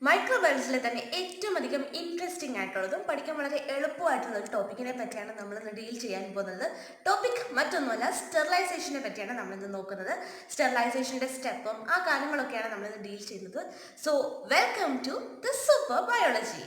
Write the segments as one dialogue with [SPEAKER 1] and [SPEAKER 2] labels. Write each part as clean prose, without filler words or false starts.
[SPEAKER 1] മൈക്രോബയോളജിയിലെ തന്നെ ഏറ്റവും അധികം ഇൻട്രസ്റ്റിംഗ് ആയിട്ടുള്ളതും പഠിക്കാൻ വളരെ എളുപ്പമായിട്ടുള്ള ഒരു ടോപ്പിക്കിനെ പറ്റിയാണ് നമ്മളിന്ന് ഡീൽ ചെയ്യാൻ പോകുന്നത്. ടോപ്പിക് മറ്റൊന്നുമല്ല, സ്റ്റെറിലൈസേഷനെ പറ്റിയാണ് നമ്മളിന്ന് നോക്കുന്നത്. സ്റ്റെറിലൈസേഷൻ്റെ സ്റ്റെപ്പും ആ കാര്യങ്ങളൊക്കെയാണ് നമ്മളിന്ന് ഡീൽ ചെയ്യുന്നത്. So welcome to the super biology.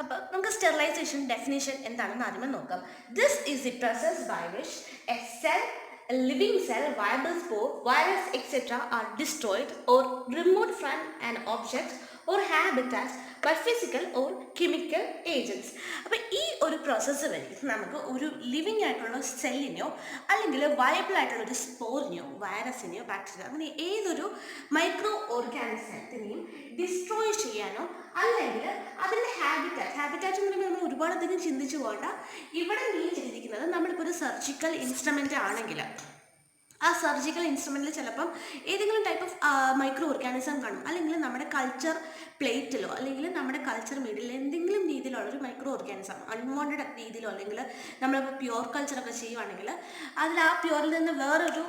[SPEAKER 1] അപ്പോൾ നമുക്ക് സ്റ്റെറിലൈസേഷൻ ഡെഫിനേഷൻ എന്താണെന്ന് ആദ്യമേ നോക്കാം. This is the process by which a cell, a living cell, viable spore, virus, etc. are destroyed or removed from an object or habitat by physical or chemical agents. അപ്പോൾ ഈ ഒരു process വഴി നമുക്ക് ഒരു living ആയിട്ടുള്ള സെല്ലിനെയോ അല്ലെങ്കിൽ viable ആയിട്ടുള്ള ഒരു സ്പോറിനെയോ വൈറസിനെയോ ബാക്ടീരിയ അങ്ങനെ ഏതൊരു മൈക്രോ ഓർഗാനിസത്തിനെയും ഡിസ്ട്രോയ് ചെയ്യാനോ അല്ലെങ്കിൽ അതിൻ്റെ ഹാബിറ്റാറ്റ് എന്ന് പറയുമ്പോൾ നമ്മൾ ഒരുപാടധികം ചിന്തിച്ചു പോകണ്ട. ഇവിടെ മീൻ ചെയ്തിരിക്കുന്നത് നമ്മളിപ്പോൾ ഒരു സർജിക്കൽ ഇൻസ്ട്രുമെൻ്റ് ആണെങ്കിൽ ആ സർജിക്കൽ ഇൻസ്ട്രുമെൻറ്റിൽ ചിലപ്പം ഏതെങ്കിലും ടൈപ്പ് ഓഫ് മൈക്രോ ഓർഗാനിസം കാണും, അല്ലെങ്കിൽ നമ്മുടെ കൾച്ചർ പ്ലേറ്റിലോ അല്ലെങ്കിൽ നമ്മുടെ കൾച്ചർ മീഡിയയിൽ എന്തെങ്കിലും രീതിയിലുള്ളൊരു മൈക്രോ ഓർഗാനിസം അൺവാണ്ടഡ് രീതിയിലോ അല്ലെങ്കിൽ നമ്മളിപ്പോൾ പ്യുവർ കൾച്ചറൊക്കെ ചെയ്യുവാണെങ്കിൽ അതിൽ ആ പ്യുവറിൽ നിന്ന് വേറൊരു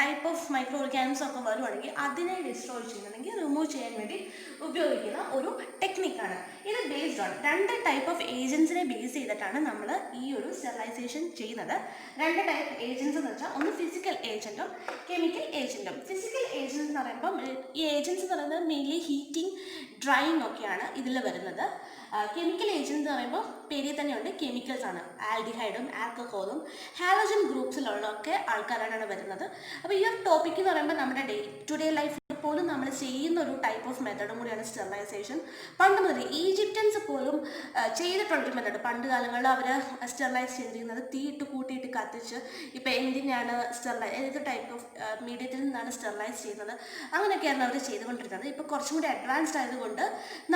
[SPEAKER 1] ടൈപ്പ് ഓഫ് മൈക്രോ ഓർഗാനിസം ഒക്കെ വരുവാണെങ്കിൽ അതിനെ ഡിസ്ട്രോയ് ചെയ്യുന്നുണ്ടെങ്കിൽ റിമൂവ് ചെയ്യാൻ വേണ്ടി ഉപയോഗിക്കുന്ന ഒരു ടെക്നിക്കാണ്. ഇത് ബേസ്ഡ് ഓൺ രണ്ട് ടൈപ്പ് ഓഫ് ഏജൻസിനെ ബേസ് ചെയ്തിട്ടാണ് നമ്മൾ ഈ ഒരു സ്റ്റെറിലൈസേഷൻ ചെയ്യുന്നത്. രണ്ട് ടൈപ്പ് ഏജൻസ് എന്ന് വെച്ചാൽ ഒന്ന് ഫിസിക്കൽ ഏജൻറ്റും കെമിക്കൽ ഏജൻറ്റും. ഫിസിക്കൽ ഏജൻസ് എന്ന് പറയുമ്പം ഈ ഏജൻസ് എന്ന് പറയുന്നത് മെയിൻലി ഹീറ്റിംഗ്, ഡ്രൈയിങ് ഒക്കെയാണ് ഇതിൽ വരുന്നത്. കെമിക്കൽ ഏജൻസ് എന്ന് പറയുമ്പോൾ പേരിൽ തന്നെയുണ്ട്, കെമിക്കൽസ് ആണ്. ആൽഡിഹൈഡും ആൽക്കഹോളും ഹാലോജൻ ഗ്രൂപ്പ്സിലുള്ളൊക്കെ ആൾക്കാരാണ് വരുന്നത്. അപ്പോൾ ഈ ഒരു ടോപ്പിക് എന്ന് പറയുമ്പോൾ നമ്മുടെ ഡേ ടു ഡേ ലൈഫിൽ പോലും നമ്മൾ ചെയ്യുന്ന ഒരു ടൈപ്പ് ഓഫ് മെത്തഡും കൂടിയാണ് സ്റ്റെറിലൈസേഷൻ. പണ്ട് മുതൽ ഈജിപ്ഷ്യൻസ് പോലും ചെയ്തിട്ടുള്ളൊരു മെത്തഡ്. പണ്ട് കാലങ്ങളിൽ അവർ സ്റ്റെറിലൈസ് ചെയ്തിരിക്കുന്നത് തീയിട്ട് കൂട്ടിയിട്ട് കത്തിച്ച്, ഇപ്പോൾ എന്തിനാണ് ഏത് ടൈപ്പ് ഓഫ് മീഡിയത്തിൽ നിന്നാണ് സ്റ്റെറിലൈസ് ചെയ്യുന്നത് അങ്ങനെയൊക്കെയാണ് അവർ ചെയ്തുകൊണ്ടിരുന്നത്. ഇപ്പോൾ കുറച്ചും കൂടി അഡ്വാൻസ്ഡ് ആയതുകൊണ്ട്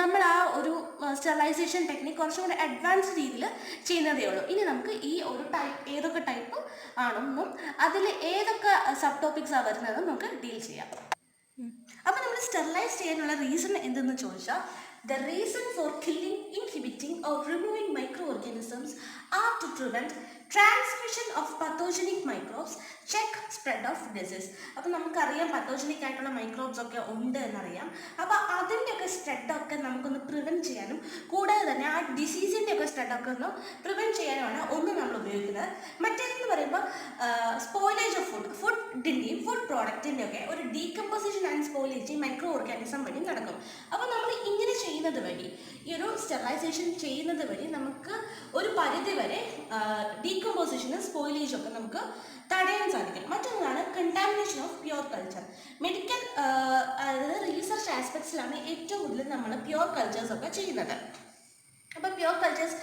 [SPEAKER 1] നമ്മൾ ആ ഒരു സ്റ്റെറിലൈസേഷൻ ടെക്നിക്ക് കുറച്ചും കൂടി അഡ്വാൻസ് രീതിയിൽ ചെയ്യുന്നതേ ഉള്ളൂ. ഇനി നമുക്ക് ഈ ഒരു ടൈപ്പ് ഏതൊക്കെ ടൈപ്പ് ആണെന്നും അതിൽ ഏതൊക്കെ സബ് ടോപ്പിക്സാണ് വരുന്നതെന്നും നമുക്ക് ഡീൽ ചെയ്യാം. അപ്പോൾ നമ്മൾ സ്റ്റെറിലൈസ് ചെയ്യാനുള്ള റീസൺ എന്തെന്ന് ചോദിച്ചാൽ, the reason for killing, inhibiting or removing microorganisms are to prevent transmission of pathogenic microbes, check spread of disease. അപ്പോൾ നമുക്കറിയാം പത്തോജനിക് ആയിട്ടുള്ള മൈക്രോബ്സ് ഒക്കെ ഉണ്ട് എന്നറിയാം. അപ്പോൾ അതിൻ്റെയൊക്കെ സ്പ്രെഡൊക്കെ നമുക്കൊന്ന് പ്രിവെൻറ്റ് ചെയ്യാനും കൂടാതെ തന്നെ ആ ഡിസീസിൻ്റെ ഒക്കെ സ്പ്രെഡൊക്കെ ഒന്ന് പ്രിവെൻറ്റ് ചെയ്യാനുമാണ് ഒന്ന് നമ്മൾ ഉപയോഗിക്കുന്നത്. മറ്റേതെന്ന് പറയുമ്പോൾ സ്പോയിലേജ് ഓഫ് ഫുഡിൻ്റെയും ഫുഡ് പ്രോഡക്റ്റിൻ്റെയും ഒക്കെ ഒരു decomposition and spoilage micro organism വഴി നടക്കും. അപ്പോൾ നമ്മൾ ഇങ്ങനെ ചെയ്യുന്നത് വഴി, ഈ ഒരു സ്റ്റെറിലൈസേഷൻ ചെയ്യുന്നത് വഴി നമുക്ക് ഒരു പരിധി വരെ ഡീകമ്പോസിഷനും സ്പോയിലേജും ഒക്കെ നമുക്ക് തടയാൻ സാധിക്കും. മറ്റൊന്നാണ് contamination of pure culture. Medical അതായത് റീസർച്ച് ആസ്പെക്ട്സിലാണ് ഏറ്റവും കൂടുതൽ നമ്മൾ പ്യുവർ കൾച്ചേഴ്സ് ഒക്കെ ചെയ്യുന്നത്. അപ്പോൾ പ്യുവർ കൾച്ചേഴ്സ്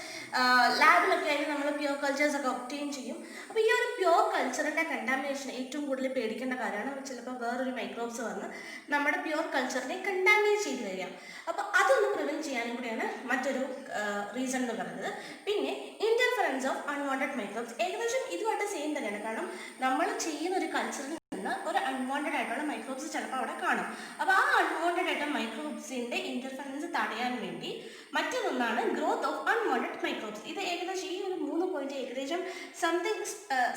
[SPEAKER 1] ലാബിലൊക്കെ ആയിട്ട് നമ്മൾ പ്യുവർ കൾച്ചേഴ്സ് ഒക്കെ ഒബ്റ്റെയിൻ ചെയ്യും. അപ്പോൾ ഈ ഒരു പ്യുവർ കൾച്ചറിൻ്റെ കണ്ടാമിനേഷൻ ഏറ്റവും കൂടുതൽ പേടിക്കേണ്ട കാര്യമാണ്. ചിലപ്പോൾ വേറൊരു മൈക്രോബ്സ് വന്ന് നമ്മുടെ പ്യുവർ കൾച്ചറിനെ കണ്ടാമിനേറ്റ് ചെയ്ത് തരിക. അപ്പോൾ അതൊന്ന് പ്രിവെൻറ്റ് ചെയ്യാനും കൂടിയാണ് മറ്റൊരു റീസൺ എന്ന് പറയുന്നത്. പിന്നെ ഇൻ്റർഫറൻസ് ഓഫ് അൺവാണ്ടഡ് മൈക്രോബ്സ് ഏകദേശം ഇതുമായിട്ട് സെയിം തന്നെയാണ്. കാരണം നമ്മൾ ചെയ്യുന്ന ഒരു കൾച്ചറിൽ ഒരു അൺവാണ്ടഡ് ആയിട്ടുള്ള മൈക്രോബ്സ് ചിലപ്പോൾ അവിടെ കാണും. അപ്പോൾ ആ അൺവാണ്ടഡ് ആയിട്ടുള്ള മൈക്രോബ്സിൻ്റെ ഇൻ്റർഫറൻസ് തടയാൻ വേണ്ടി മറ്റൊന്നാണ് ഗ്രോത്ത് ഓഫ് അൺവാണ്ടഡ് മൈക്രോബ്സ്. ഇത് ഏകദേശം ഈ ഒരു 3 പോയിന്റ് ഏകദേശം സംതിങ്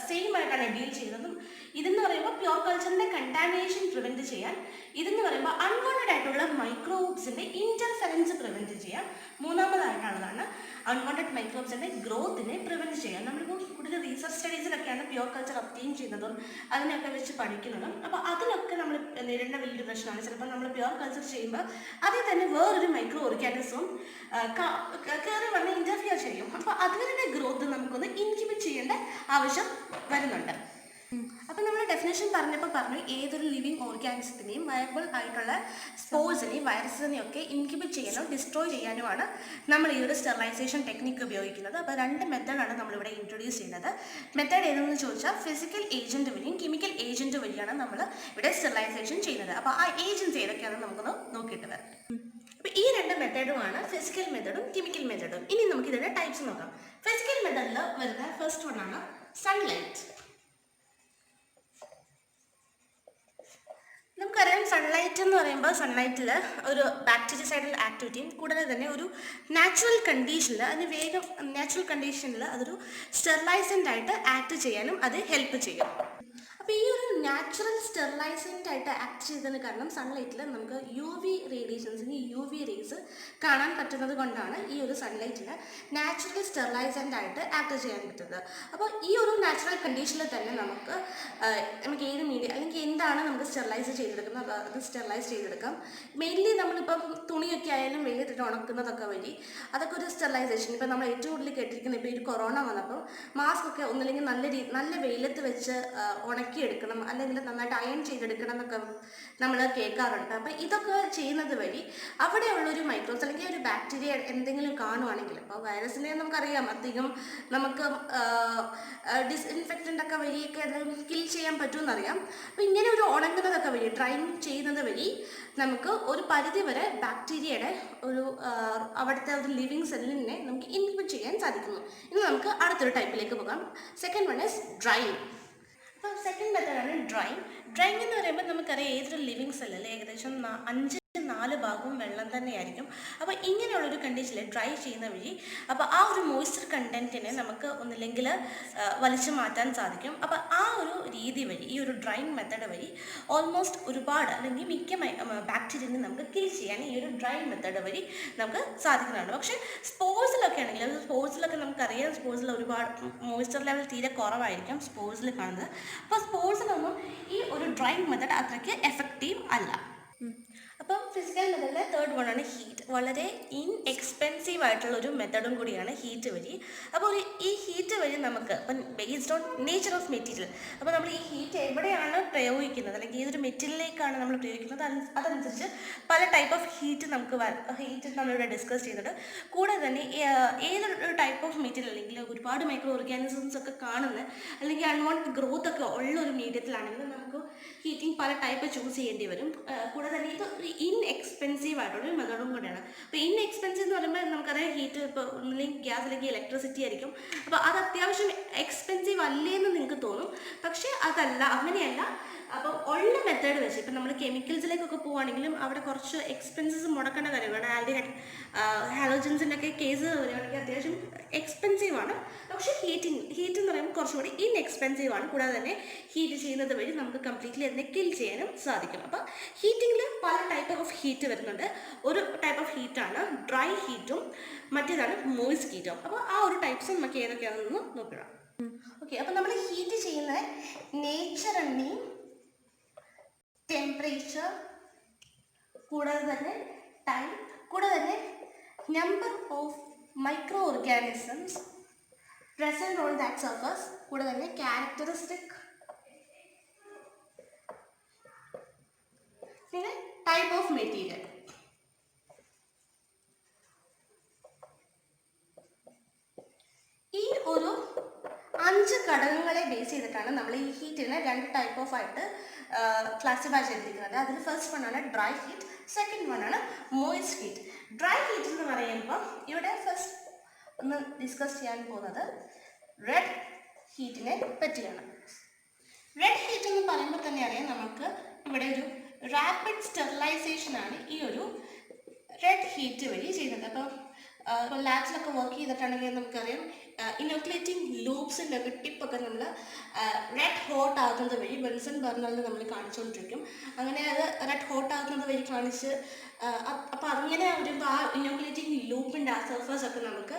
[SPEAKER 1] സെയിം ആയിട്ടാണ് ഡീൽ ചെയ്യുന്നതും. ഇതെന്ന് പറയുമ്പോൾ പ്യുവർ കൾച്ചറിൻ്റെ കണ്ടാമിനേഷൻ പ്രിവെൻറ്റ് ചെയ്യാൻ, ഇതെന്ന് പറയുമ്പോൾ അൺവാണ്ടഡ് ആയിട്ടുള്ള മൈക്രോബ്സിൻ്റെ ഇൻ്റർഫറൻസ് പ്രിവെൻറ്റ് ചെയ്യാൻ, മൂന്നാമതായിട്ടുള്ളതാണ് അൺവാണ്ടഡ് മൈക്രോബ്സിൻ്റെ ഗ്രോത്തിനെ പ്രിവെൻറ്റ് ചെയ്യാൻ. നമ്മളിപ്പോൾ കൂടുതൽ റീസർച്ച് സ്റ്റഡീസിലൊക്കെയാണ് പ്യുവർ കൾച്ചർ ഒബ്റ്റെയിൻ ചെയ്യുന്നതും അതിനൊക്കെ വെച്ച് പഠിക്കുന്നതും. അപ്പോൾ അതിലൊക്കെ നമ്മൾ നേരിടേണ്ട വലിയൊരു പ്രശ്നമാണ്. ചിലപ്പോൾ നമ്മൾ പ്യുവർ കൾച്ചർ ചെയ്യുമ്പോൾ അതിൽ തന്നെ വേറൊരു മൈക്രോ ഓർഗാനിസവും കയറി വന്ന് ഇൻ്റർഫിയർ ചെയ്യും. അപ്പോൾ അതിൻ്റെ ഗ്രോത്ത് നമുക്കൊന്ന് ഇൻഹിബിറ്റ് ചെയ്യേണ്ട ആവശ്യം വരുന്നുണ്ട്. അപ്പോൾ നമ്മൾ ഡെഫിനേഷൻ പറഞ്ഞു ഏതൊരു ലിവിങ് ഓർഗാനിസത്തിനെയും വയബിൾ ആയിട്ടുള്ള സ്പോർസിനെയും വൈറസിനെയും ഒക്കെ ഇൻഹിബിറ്റ് ചെയ്യാനോ ഡിസ്ട്രോയ് ചെയ്യാനുമാണ് നമ്മൾ ഈ ഒരു സ്റ്റെറിലൈസേഷൻ ടെക്നിക്ക് ഉപയോഗിക്കുന്നത്. അപ്പോൾ 2 മെത്തേഡാണ് നമ്മളിവിടെ ഇൻട്രൊഡ്യൂസ് ചെയ്യുന്നത്. മെത്തേഡ് ഏതെന്ന് ചോദിച്ചാൽ ഫിസിക്കൽ ഏജൻറ്റ് വഴിയും കെമിക്കൽ ഏജൻറ്റ് വഴിയാണ് നമ്മൾ ഇവിടെ സ്റ്റെറിലൈസേഷൻ ചെയ്യുന്നത്. അപ്പോൾ ആ ഏജൻറ്റ്സ് ഏതൊക്കെയാണെന്ന് നമുക്കൊന്ന് നോക്കിയിട്ട് വരാം. അപ്പോൾ ഈ 2 മെത്തേഡുമാണ് ഫിസിക്കൽ മെത്തേഡും കെമിക്കൽ മെത്തേഡും. ഇനി നമുക്ക് ഇതിൻ്റെ ടൈപ്സ് നോക്കാം. ഫിസിക്കൽ മെത്തേഡിൽ വരുന്ന ഫസ്റ്റ് വണ്ണാണ് സൺലൈറ്റ്. നമുക്കറിയാം സൺലൈറ്റ് എന്ന് പറയുമ്പോൾ സൺലൈറ്റിൽ ഒരു ബാക്ടീരിയസൈഡൽ ആക്ടിവിറ്റിയും കൂടാതെ തന്നെ ഒരു നാച്ചുറൽ കണ്ടീഷനിൽ നാച്ചുറൽ കണ്ടീഷനിൽ അതൊരു സ്റ്റെറിലൈസൻ്റ് ആയിട്ട് ആക്ട് ചെയ്യാനും അത് ഹെൽപ്പ് ചെയ്യും. അപ്പോൾ ഈ ഒരു നാച്ചുറൽ സ്റ്റെറിലൈസൻ്റ് ആയിട്ട് ആക്ട് ചെയ്തതിന് കാരണം സൺലൈറ്റിൽ നമുക്ക് യു വി റേഡിയേഷൻസിന് യു വി റേസ് കാണാൻ പറ്റുന്നത് കൊണ്ടാണ് ഈ ഒരു സൺലൈറ്റിൽ നാച്ചുറൽ സ്റ്റെറിലൈസൻ്റ് ആയിട്ട് ആക്ട് ചെയ്യാൻ പറ്റുന്നത്. അപ്പോൾ ഈ ഒരു നാച്ചുറൽ കണ്ടീഷനിൽ തന്നെ നമുക്ക് ഏത് മീഡിയ അല്ലെങ്കിൽ എന്താണ് നമുക്ക് സ്റ്റെറിലൈസ് ചെയ്തെടുക്കുന്നത് അത് സ്റ്റെറിലൈസ് ചെയ്തെടുക്കാം. മെയിൻലി നമ്മളിപ്പം തുണിയൊക്കെ ആയാലും വെയിലിട്ടിട്ട് ഉണക്കുന്നതൊക്കെ വഴി അതൊക്കെ ഒരു സ്റ്റെറിലൈസേഷൻ. ഇപ്പം നമ്മൾ ഏറ്റവും കൂടുതൽ കേട്ടിരിക്കുന്നത് ഇപ്പോൾ ഈ കൊറോണ വന്നപ്പോൾ മാസ്ക് ഒക്കെ ഒന്നില്ലെങ്കിൽ നല്ല വെയിലത്ത് വെച്ച് ഉണക്കിയെടുക്കണം, അല്ലെങ്കിൽ നന്നായിട്ട് അയൺ ചെയ്തെടുക്കണം എന്നൊക്കെ നമ്മൾ കേൾക്കാറുണ്ട്. അപ്പം ഇതൊക്കെ ചെയ്യുന്നത് വഴി അവിടെയുള്ളൊരു മൈക്രോബ്സ് അല്ലെങ്കിൽ ഒരു ബാക്ടീരിയ എന്തെങ്കിലും കാണുവാണെങ്കിൽ, അപ്പോൾ വൈറസിനെ നമുക്കറിയാം അധികം നമുക്ക് ഡിസ്ഇൻഫെക്റ്റൻ്റ് ഒക്കെ വഴിയൊക്കെ അത് കിൽ ചെയ്യാൻ പറ്റുമെന്നറിയാം. അപ്പോൾ ഇങ്ങനെ ഒരു ഉണങ്ങുന്നതൊക്കെ വഴി ഡ്രൈങ് ചെയ്യുന്നത് വഴി നമുക്ക് ഒരു പരിധി വരെ ബാക്ടീരിയയുടെ ഒരു അവിടുത്തെ ഒരു ലിവിങ് സെല്ലിനെ നമുക്ക് ഇൻഹിബിറ്റ് ചെയ്യാൻ സാധിക്കുന്നു. ഇനി നമുക്ക് അടുത്തൊരു ടൈപ്പിലേക്ക് പോകാം. Second one is drying. അപ്പോൾ സെക്കൻഡ് മെത്തേഡാണ് ഡ്രൈയിങ്. ഡ്രൈയിങ് എന്ന് പറയുമ്പോൾ നമുക്കറിയാം ഏതൊരു ലിവിങ് സെല്ലിൽ ഏകദേശം 4 ഭാഗവും വെള്ളം തന്നെയായിരിക്കും. അപ്പോൾ ഇങ്ങനെയുള്ളൊരു കണ്ടീഷനിൽ ഡ്രൈ ചെയ്യുന്ന വഴി അപ്പോൾ ആ ഒരു മോയ്സ്ചർ കണ്ടൻറ്റിനെ നമുക്ക് ഒന്നില്ലെങ്കിൽ വലിച്ചു മാറ്റാൻ സാധിക്കും. അപ്പോൾ ആ ഒരു രീതി വഴി, ഈ ഒരു ഡ്രൈയിങ് മെത്തേഡ് വഴി ഓൾമോസ്റ്റ് ഒരുപാട് അല്ലെങ്കിൽ മിക്ക ബാക്ടീരിയനെ നമുക്ക് കിൽ ചെയ്യാൻ ഈ ഒരു ഡ്രൈയിങ് മെത്തേഡ് വഴി നമുക്ക് സാധിക്കുന്നതാണ്. പക്ഷേ സ്പോർട്സിലൊക്കെ ആണെങ്കിൽ, സ്പോർട്സിലൊക്കെ നമുക്കറിയാം സ്പോർട്സിൽ ഒരുപാട് മോയ്സ്ചർ ലെവൽ തീരെ കുറവായിരിക്കും സ്പോർട്സിൽ കാണുന്നത്. അപ്പോൾ സ്പോർട്സിലൊന്നും ഈ ഒരു ഡ്രൈയിങ് മെത്തേഡ് അത്രയ്ക്ക് എഫക്റ്റീവ് അല്ല. അപ്പം ഫിസിക്കൽ മെത്തേഡിലെ തേർഡ് വൺ ആണ് ഹീറ്റ്. വളരെ ഇൻഎക്സ്പെൻസീവ് ആയിട്ടുള്ളൊരു മെത്തേഡും കൂടിയാണ് ഹീറ്റ് വഴി. അപ്പോൾ ഈ ഹീറ്റ് വഴി നമുക്ക് ഇപ്പം based on nature of material, അപ്പോൾ നമ്മൾ ഈ ഹീറ്റ് എവിടെയാണ് പ്രയോഗിക്കുന്നത് അല്ലെങ്കിൽ ഏതൊരു മെറ്റീരിയലിലേക്കാണ് നമ്മൾ പ്രയോഗിക്കുന്നത് അതനുസരിച്ച് പല ടൈപ്പ് ഓഫ് ഹീറ്റ് നമ്മളിവിടെ ഡിസ്കസ് ചെയ്യുന്നുണ്ട്. കൂടെ തന്നെ ഏതൊരു ടൈപ്പ് ഓഫ് മെറ്റീരിയൽ അല്ലെങ്കിൽ ഒരുപാട് മൈക്രോ ഓർഗാനിസംസ് ഒക്കെ കാണുന്ന അല്ലെങ്കിൽ അൺവാണ്ടഡ് ഗ്രോത്ത് ഒക്കെ ഉള്ള ഒരു മീഡിയത്തിലാണെങ്കിൽ നമുക്ക് ഹീറ്റിംഗ് പല ടൈപ്പ് ചൂസ് ചെയ്യേണ്ടി വരും. കൂടെ തന്നെ ഇത് ഇൻഎക്സ്പെൻസീവ് ആയിട്ടുള്ളൊരു മെത്തേഡും കൂടിയാണ്. അപ്പോൾ ഇൻഎക്സ്പെൻസീവ് എന്ന് പറയുമ്പോൾ നമുക്കറിയാം ഹീറ്റ് ഇപ്പോൾ ഒന്നില്ലെങ്കിൽ ഗ്യാസ് അല്ലെങ്കിൽ ഇലക്ട്രിസിറ്റി ആയിരിക്കും. അപ്പോൾ അത് അത്യാവശ്യം എക്സ്പെൻസീവ് അല്ലേന്ന് നിങ്ങൾക്ക് തോന്നും, പക്ഷേ അതല്ല, അങ്ങനെയല്ല. അപ്പോൾ ഉള്ള മെത്തേഡ് വെച്ച് ഇപ്പം നമ്മൾ കെമിക്കൽസിലേക്കൊക്കെ പോവുകയാണെങ്കിലും അവിടെ കുറച്ച് എക്സ്പെൻസസ് മുടക്കേണ്ട കാര്യമാണ്. ആൽഡിഹൈഡ് ഹാലോജൻസിൻ്റെ ഒക്കെ കേസ് വരികയാണെങ്കിൽ അത്യാവശ്യം എക്സ്പെൻസീവാണ്. പക്ഷേ ഹീറ്റ് എന്ന് പറയുമ്പോൾ കുറച്ചുകൂടി ഇൻഎക്സ്പെൻസീവ് ആണ്. കൂടാതെ തന്നെ ഹീറ്റ് ചെയ്യുന്നത് വഴി നമുക്ക് കംപ്ലീറ്റ്ലി അതിനെ കിൽ ചെയ്യാനും സാധിക്കും. അപ്പോൾ ഹീറ്റിങ്ങിൽ പല ടൈപ്പ് ഓഫ് ഹീറ്റ് വരുന്നുണ്ട്. ഒരു ടൈപ്പ് ഓഫ് ഹീറ്റാണ് ഡ്രൈ ഹീറ്റും, മറ്റേതാണ് മോയ്സ്റ്റ് ഹീറ്റും. അപ്പോൾ ആ ഒരു ടൈപ്സ് നമുക്ക് ഏതൊക്കെയാണെന്ന് നോക്കുക. ഓക്കെ, അപ്പോൾ നമ്മൾ ഹീറ്റ് ചെയ്യുന്ന നേച്ചറിനെയും ടെമ്പറേച്ചർ, കൂടാതെ തന്നെ ടൈം, കൂടാതെ തന്നെ number of micro organisms present on that surface, കൂടാതെ തന്നെ ക്യാരക്ടറിസ്റ്റിക്, പിന്നെ ടൈപ്പ് ഓഫ് മെറ്റീരിയൽ. ഈ ഒരു 5 ഘടകങ്ങളെ ബേസ് ചെയ്തിട്ടാണ് നമ്മൾ ഈ ഹീറ്റിനെ 2 ടൈപ്പ് ഓഫ് ആയിട്ട് ക്ലാസിഫൈ ചെയ്തിരിക്കുന്നത്. അതിൽ ഫസ്റ്റ് വൺ ആണ് ഡ്രൈ ഹീറ്റ്, സെക്കൻഡ് വൺ ആണ് മോയ്സ്റ്റ് ഹീറ്റ്. ഡ്രൈ ഹീറ്റ് എന്ന് പറയുമ്പോൾ ഇവിടെ ഫസ്റ്റ് ഒന്ന് ഡിസ്കസ് ചെയ്യാൻ പോകുന്നത് റെഡ് ഹീറ്റിനെ പറ്റിയാണ്. റെഡ് ഹീറ്റ് എന്ന് പറയുമ്പോൾ തന്നെ അറിയാം നമുക്ക് ഇവിടെ ഒരു റാപ്പിഡ് സ്റ്റെറിലൈസേഷൻ ആണ് ഈ ഒരു റെഡ് ഹീറ്റ് വഴി ചെയ്യുന്നത്. അപ്പോൾ ലാബ്സിലൊക്കെ വർക്ക് ചെയ്തിട്ടാണെങ്കിൽ നമുക്കറിയാം ഇനോക്കുലേറ്റിംഗ് ലൂപ്സിൻ്റെ ഒക്കെ ടിപ്പൊക്കെ നമ്മൾ റെഡ് ഹോട്ട് ആകുന്നത് വഴി ബെൻസൺ ബർണറിൽ നമ്മൾ കാണിച്ചുകൊണ്ടിരിക്കും. അങ്ങനെ അത് റെഡ് ഹോട്ട് ആകുന്നത് വഴി കാണിച്ച് അപ്പോൾ അങ്ങനെ വരുമ്പോൾ ആ ഇനോക്കുലേറ്റിംഗ് ലൂപ്പിൻ്റെ ആ സർഫസ് ഒക്കെ നമുക്ക്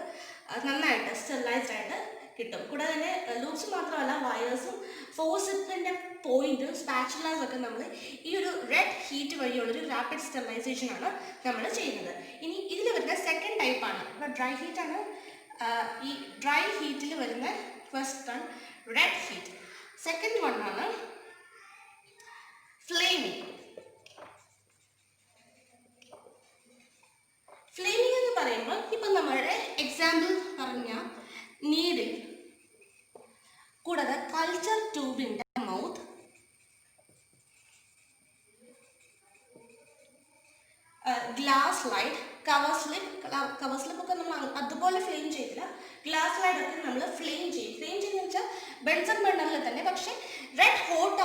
[SPEAKER 1] നന്നായിട്ട് സ്റ്റെറിലൈസ്ഡ് ആയിട്ട് കിട്ടും. കൂടാതെ തന്നെ ലൂപ്സ് മാത്രമല്ല വയേഴ്സും ഫോഴ്സിൻ്റെ പോയിന്റും സ്പാച്ചുലാസ് ഒക്കെ നമ്മൾ ഈ ഒരു റെഡ് ഹീറ്റ് വഴിയുള്ളൊരു റാപ്പിഡ് സ്റ്റെറിലൈസേഷൻ ആണ് നമ്മൾ ചെയ്യുന്നത്. ഇനി ഇതിൽ വരുന്ന സെക്കൻഡ് ടൈപ്പാണ് ഇപ്പോൾ ഡ്രൈ ഹീറ്റാണ്. ഈ ഡ്രൈ ഹീറ്റിൽ വരുന്ന first one red heat. Second one ആണ് ഫ്ലെയിമിങ്. ഫ്ലെയിമിങ് എന്ന് പറയുമ്പോൾ ഇപ്പം നമ്മളുടെ എക്സാമ്പിൾ പറഞ്ഞ നീഡിൽ, കൂടാതെ കൾച്ചർ ട്യൂബിൻ്റെ mouth, glass light, cover slip ഒക്കെ നമ്മൾ അതുപോലെ ഫ്ലെയിം ചെയ്തില്ല. ഗ്ലാസ് ലൈറ്റ് ഒക്കെ നമ്മൾ ഫ്ലെയിം ചെയ്യുന്ന വെച്ചാൽ ബെൻസൺ ബർണറിൽ തന്നെ, പക്ഷേ റെഡ് ഹോട്ട്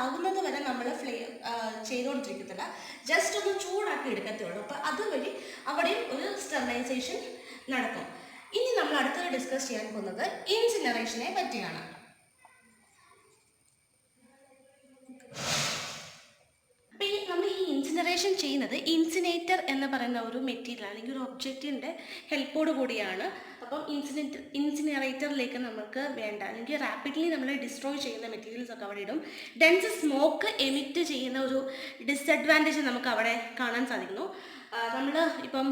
[SPEAKER 1] ആകുന്നത് വരെ നമ്മൾ ചെയ്തുകൊണ്ടിരിക്കത്തില്ല, ജസ്റ്റ് ഒന്ന് ചൂടാക്കി എടുക്കത്തുള്ളൂ. അപ്പോൾ അതുവഴി അവിടെയും ഒരു സ്റ്റെറിലൈസേഷൻ നടക്കും. ഇനി നമ്മൾ അടുത്തത് ഡിസ്കസ് ചെയ്യാൻ പോകുന്നത് ഇൻസിനറേഷനെ പറ്റിയാണ്. അപ്പോൾ നമ്മൾ ഈ ഇൻസിനറേഷൻ ചെയ്യുന്നത് ഇൻസിനേറ്റർ എന്ന് പറയുന്ന ഒരു മെറ്റീരിയൽ അല്ലെങ്കിൽ ഒരു ഒബ്ജക്റ്റിൻ്റെ ഹെൽപ്പോട് കൂടിയാണ്. അപ്പം ഇൻസിനറേറ്ററിലേക്ക് നമുക്ക് വേണ്ട അല്ലെങ്കിൽ റാപ്പിഡ്ലി നമ്മൾ ഡിസ്ട്രോയ് ചെയ്യുന്ന മെറ്റീരിയൽസ് ഒക്കെ അവിടെ ഇടും. ഡെൻസ് സ്മോക്ക് എമിറ്റ് ചെയ്യുന്ന ഒരു ഡിസഡ്വാൻറ്റേജ് നമുക്ക് അവിടെ കാണാൻ സാധിക്കുന്നു. നമ്മൾ ഇപ്പം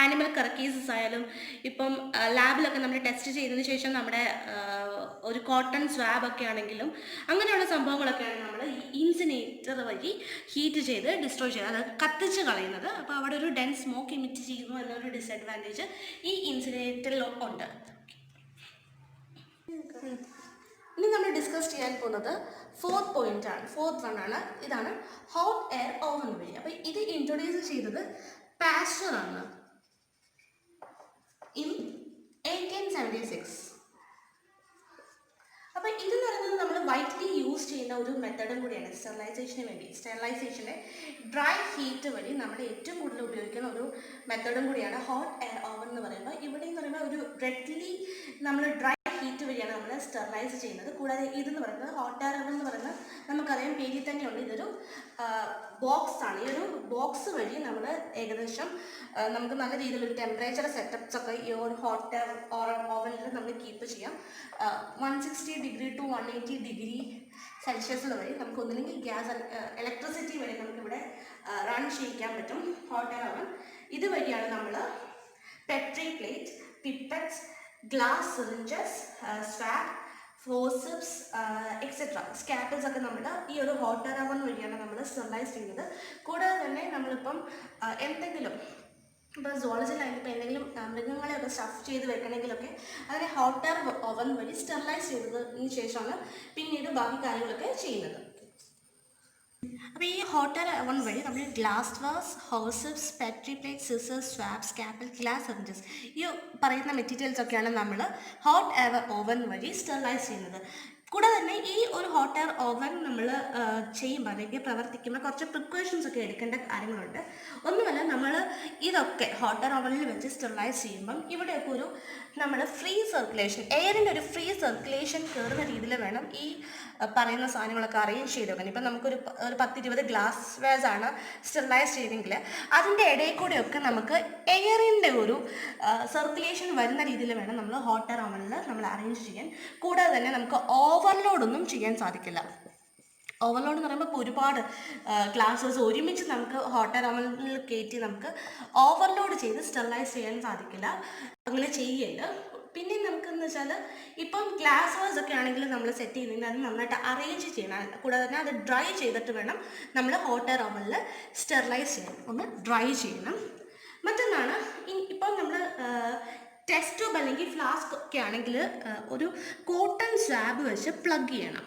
[SPEAKER 1] ആനിമൽ കറക്കേസസ് ആയാലും ഇപ്പം ലാബിലൊക്കെ നമ്മൾ ടെസ്റ്റ് ചെയ്തതിന് ശേഷം നമ്മുടെ ഒരു കോട്ടൺ സ്വാബൊക്കെ ആണെങ്കിലും അങ്ങനെയുള്ള സംഭവങ്ങളൊക്കെയാണ് നമ്മൾ ഈ ഇൻസിനേറ്റർ വഴി ഹീറ്റ് ചെയ്ത് ഡിസ്ട്രോയ് ചെയ്യുന്നത്, അതായത് കത്തിച്ച് കളയുന്നത്. അപ്പോൾ അവിടെ ഒരു ഡെൻസ് സ്മോക്ക് എമിറ്റ് ചെയ്യുന്നു എന്നൊരു ഡിസഡ്വാൻറ്റേജ് ഈ ഇൻസിനേറ്ററിൽ ഉണ്ട്. ഇനി നമ്മൾ ഡിസ്കസ് ചെയ്യാൻ പോകുന്നത് ഫോർത്ത് വൺ ആണ്. ഇതാണ് ഹോട്ട് എയർ ഓവൻ വഴി. അപ്പോൾ ഇത് ഇൻട്രൊഡ്യൂസ് ചെയ്തത് പാസ്റ്റർ ആണ് ഇൻ 1876. അപ്പോൾ ഇതെന്ന് പറയുന്നത് നമ്മൾ വൈറ്റ്ലി യൂസ് ചെയ്യുന്ന ഒരു മെത്തഡും കൂടിയാണ് സ്റ്റെറിലൈസേഷന് വേണ്ടി. സ്റ്റെറിലൈസേഷൻ്റെ ഡ്രൈ ഹീറ്റ് വഴി നമ്മൾ ഏറ്റവും കൂടുതൽ ഉപയോഗിക്കുന്ന ഒരു മെത്തഡും കൂടിയാണ് ഹോട്ട് എയർ ഓവൻ എന്ന് പറയുമ്പോൾ. ഇവിടെ എന്ന് പറയുമ്പോൾ ഒരു റെഡ്ലി നമ്മൾ ഡ്രൈ ഹീറ്റ് വഴിയാണ് നമ്മൾ സ്റ്റെറിലൈസ് ചെയ്യുന്നത്. കൂടാതെ ഇതെന്ന് പറയുന്നത് ഹോട്ട് എയർ ഓവൻ എന്ന് പറയുന്നത് നമുക്കറിയാം പേരിൽ തന്നെയുണ്ട്, ഇതൊരു ബോക്സ് ആണ്. ഈ ഒരു ബോക്സ് വഴി നമ്മൾ ഏകദേശം നമുക്ക് നല്ല രീതിയിലൊരു ടെമ്പറേച്ചർ സെറ്റപ്സ് ഒക്കെ ഈ ഒരു ഹോട്ട് എയർ ഓവനിൽ നമ്മൾ കീപ്പ് ചെയ്യാം. 160 to 180 സെൽഷ്യസിൽ വഴി നമുക്ക് ഒന്നില്ലെങ്കിൽ ഗ്യാസ് ഇലക്ട്രിസിറ്റി വഴി നമുക്കിവിടെ റൺ ചെയ്യിക്കാൻ പറ്റും ഹോട്ട് എയർ ഓവൻ. ഇതുവഴിയാണ് നമ്മൾ petri plate, pipettes, glass syringes, swab, forceps et cetera scalpels ഒക്കെ നമ്മൾ ഈ ഒരു ഹോട്ട് എയർ ഓവൻ വഴിയാണ് നമ്മൾ സ്റ്റെറിലൈസ് ചെയ്യുന്നത്. കൂടാതെ തന്നെ നമ്മളിപ്പം എന്തെങ്കിലും ഇപ്പോൾ സോളജിലായാലും ഇപ്പോൾ എന്തെങ്കിലും മൃഗങ്ങളെയൊക്കെ സ്റ്റഫ് ചെയ്ത് വെക്കണമെങ്കിലൊക്കെ അതിനെ ഹോട്ട് എയർ ഓവൻ വഴി സ്റ്റെറിലൈസ് ചെയ്തതിന് ശേഷമാണ് പിന്നീട് ബാക്കി കാര്യങ്ങളൊക്കെ ചെയ്യുന്നത്. അപ്പോൾ ഈ ഹോട്ട് എയർ ഓവൻ വഴി നമ്മൾ glass wares, forceps, petri plate, scissors, swab, scalpel, glass syringes ഈ പറയുന്ന മെറ്റീരിയൽസ് ഒക്കെയാണ് നമ്മൾ ഹോട്ട് എയർ ഓവൻ വഴി സ്റ്റെറിലൈസ് ചെയ്യുന്നത്. കൂടാതെ തന്നെ ഈ ഒരു ഹോട്ട് എയർ ഓവൻ നമ്മൾ ചെയ്യുമ്പോൾ അല്ലെങ്കിൽ പ്രവർത്തിക്കുമ്പോൾ കുറച്ച് പ്രിക്കോഷൻസ് ഒക്കെ എടുക്കേണ്ട കാര്യങ്ങളുണ്ട്. ഒന്നുമല്ല, നമ്മൾ ഇതൊക്കെ ഹോട്ട് എയർ ഓവനിൽ വെച്ച് സ്റ്റെറിലൈസ് ചെയ്യുമ്പം ഇവിടെയൊക്കെ ഒരു നമ്മൾ ഫ്രീ സർക്കുലേഷൻ, എയറിൻ്റെ ഒരു ഫ്രീ സർക്കുലേഷൻ കയറുന്ന രീതിയിൽ വേണം ഈ പറയുന്ന സാധനങ്ങളൊക്കെ അറേഞ്ച് ചെയ്ത് വെക്കണം. ഇപ്പം നമുക്കൊരു 10-20 ഗ്ലാസ് വേസ് ആണ് സ്റ്റെറിലൈസ് ചെയ്തെങ്കിൽ അതിൻ്റെ ഇടയിൽ കൂടെയൊക്കെ നമുക്ക് എയറിൻ്റെ ഒരു സർക്കുലേഷൻ വരുന്ന രീതിയിൽ വേണം നമ്മൾ ഹോട്ട് എയർ ഓവനിൽ നമ്മൾ അറേഞ്ച് ചെയ്യാൻ. കൂടാതെ തന്നെ നമുക്ക് ഓവർലോഡൊന്നും ചെയ്യാൻ സാധിക്കില്ല. ഓവർലോഡ് എന്ന് പറയുമ്പോൾ ഇപ്പോൾ ഒരുപാട് ഗ്ലാസസ് ഒരുമിച്ച് നമുക്ക് ഹോട്ട് എയർ ഓവനിൽ കയറ്റി നമുക്ക് ഓവർലോഡ് ചെയ്ത് സ്റ്റെറിലൈസ് ചെയ്യാൻ സാധിക്കില്ല. അങ്ങനെ ചെയ്യല്ല. പിന്നെ നമുക്കെന്ന് വെച്ചാൽ ഇപ്പം ഗ്ലാസ് വേഴ്സ് ഒക്കെ ആണെങ്കിൽ നമ്മൾ സെറ്റ് ചെയ്യുന്നതിന് അത് നന്നായിട്ട് അറേഞ്ച് ചെയ്യണം. കൂടാതെ തന്നെ അത് ഡ്രൈ ചെയ്തിട്ട് വേണം നമ്മൾ ഹോട്ട് എയർ ഓവനിൽ സ്റ്റെറിലൈസ് ചെയ്യാൻ. ഒന്ന് ഡ്രൈ ചെയ്യണം. മറ്റൊന്നാണ് ഇപ്പം നമ്മൾ ടെസ്റ്റ് ട്യൂബ് അല്ലെങ്കിൽ ഫ്ലാസ്ക് ഒക്കെ ആണെങ്കിൽ ഒരു കോട്ടൺ സ്വാബ് വെച്ച് പ്ലഗ് ചെയ്യണം.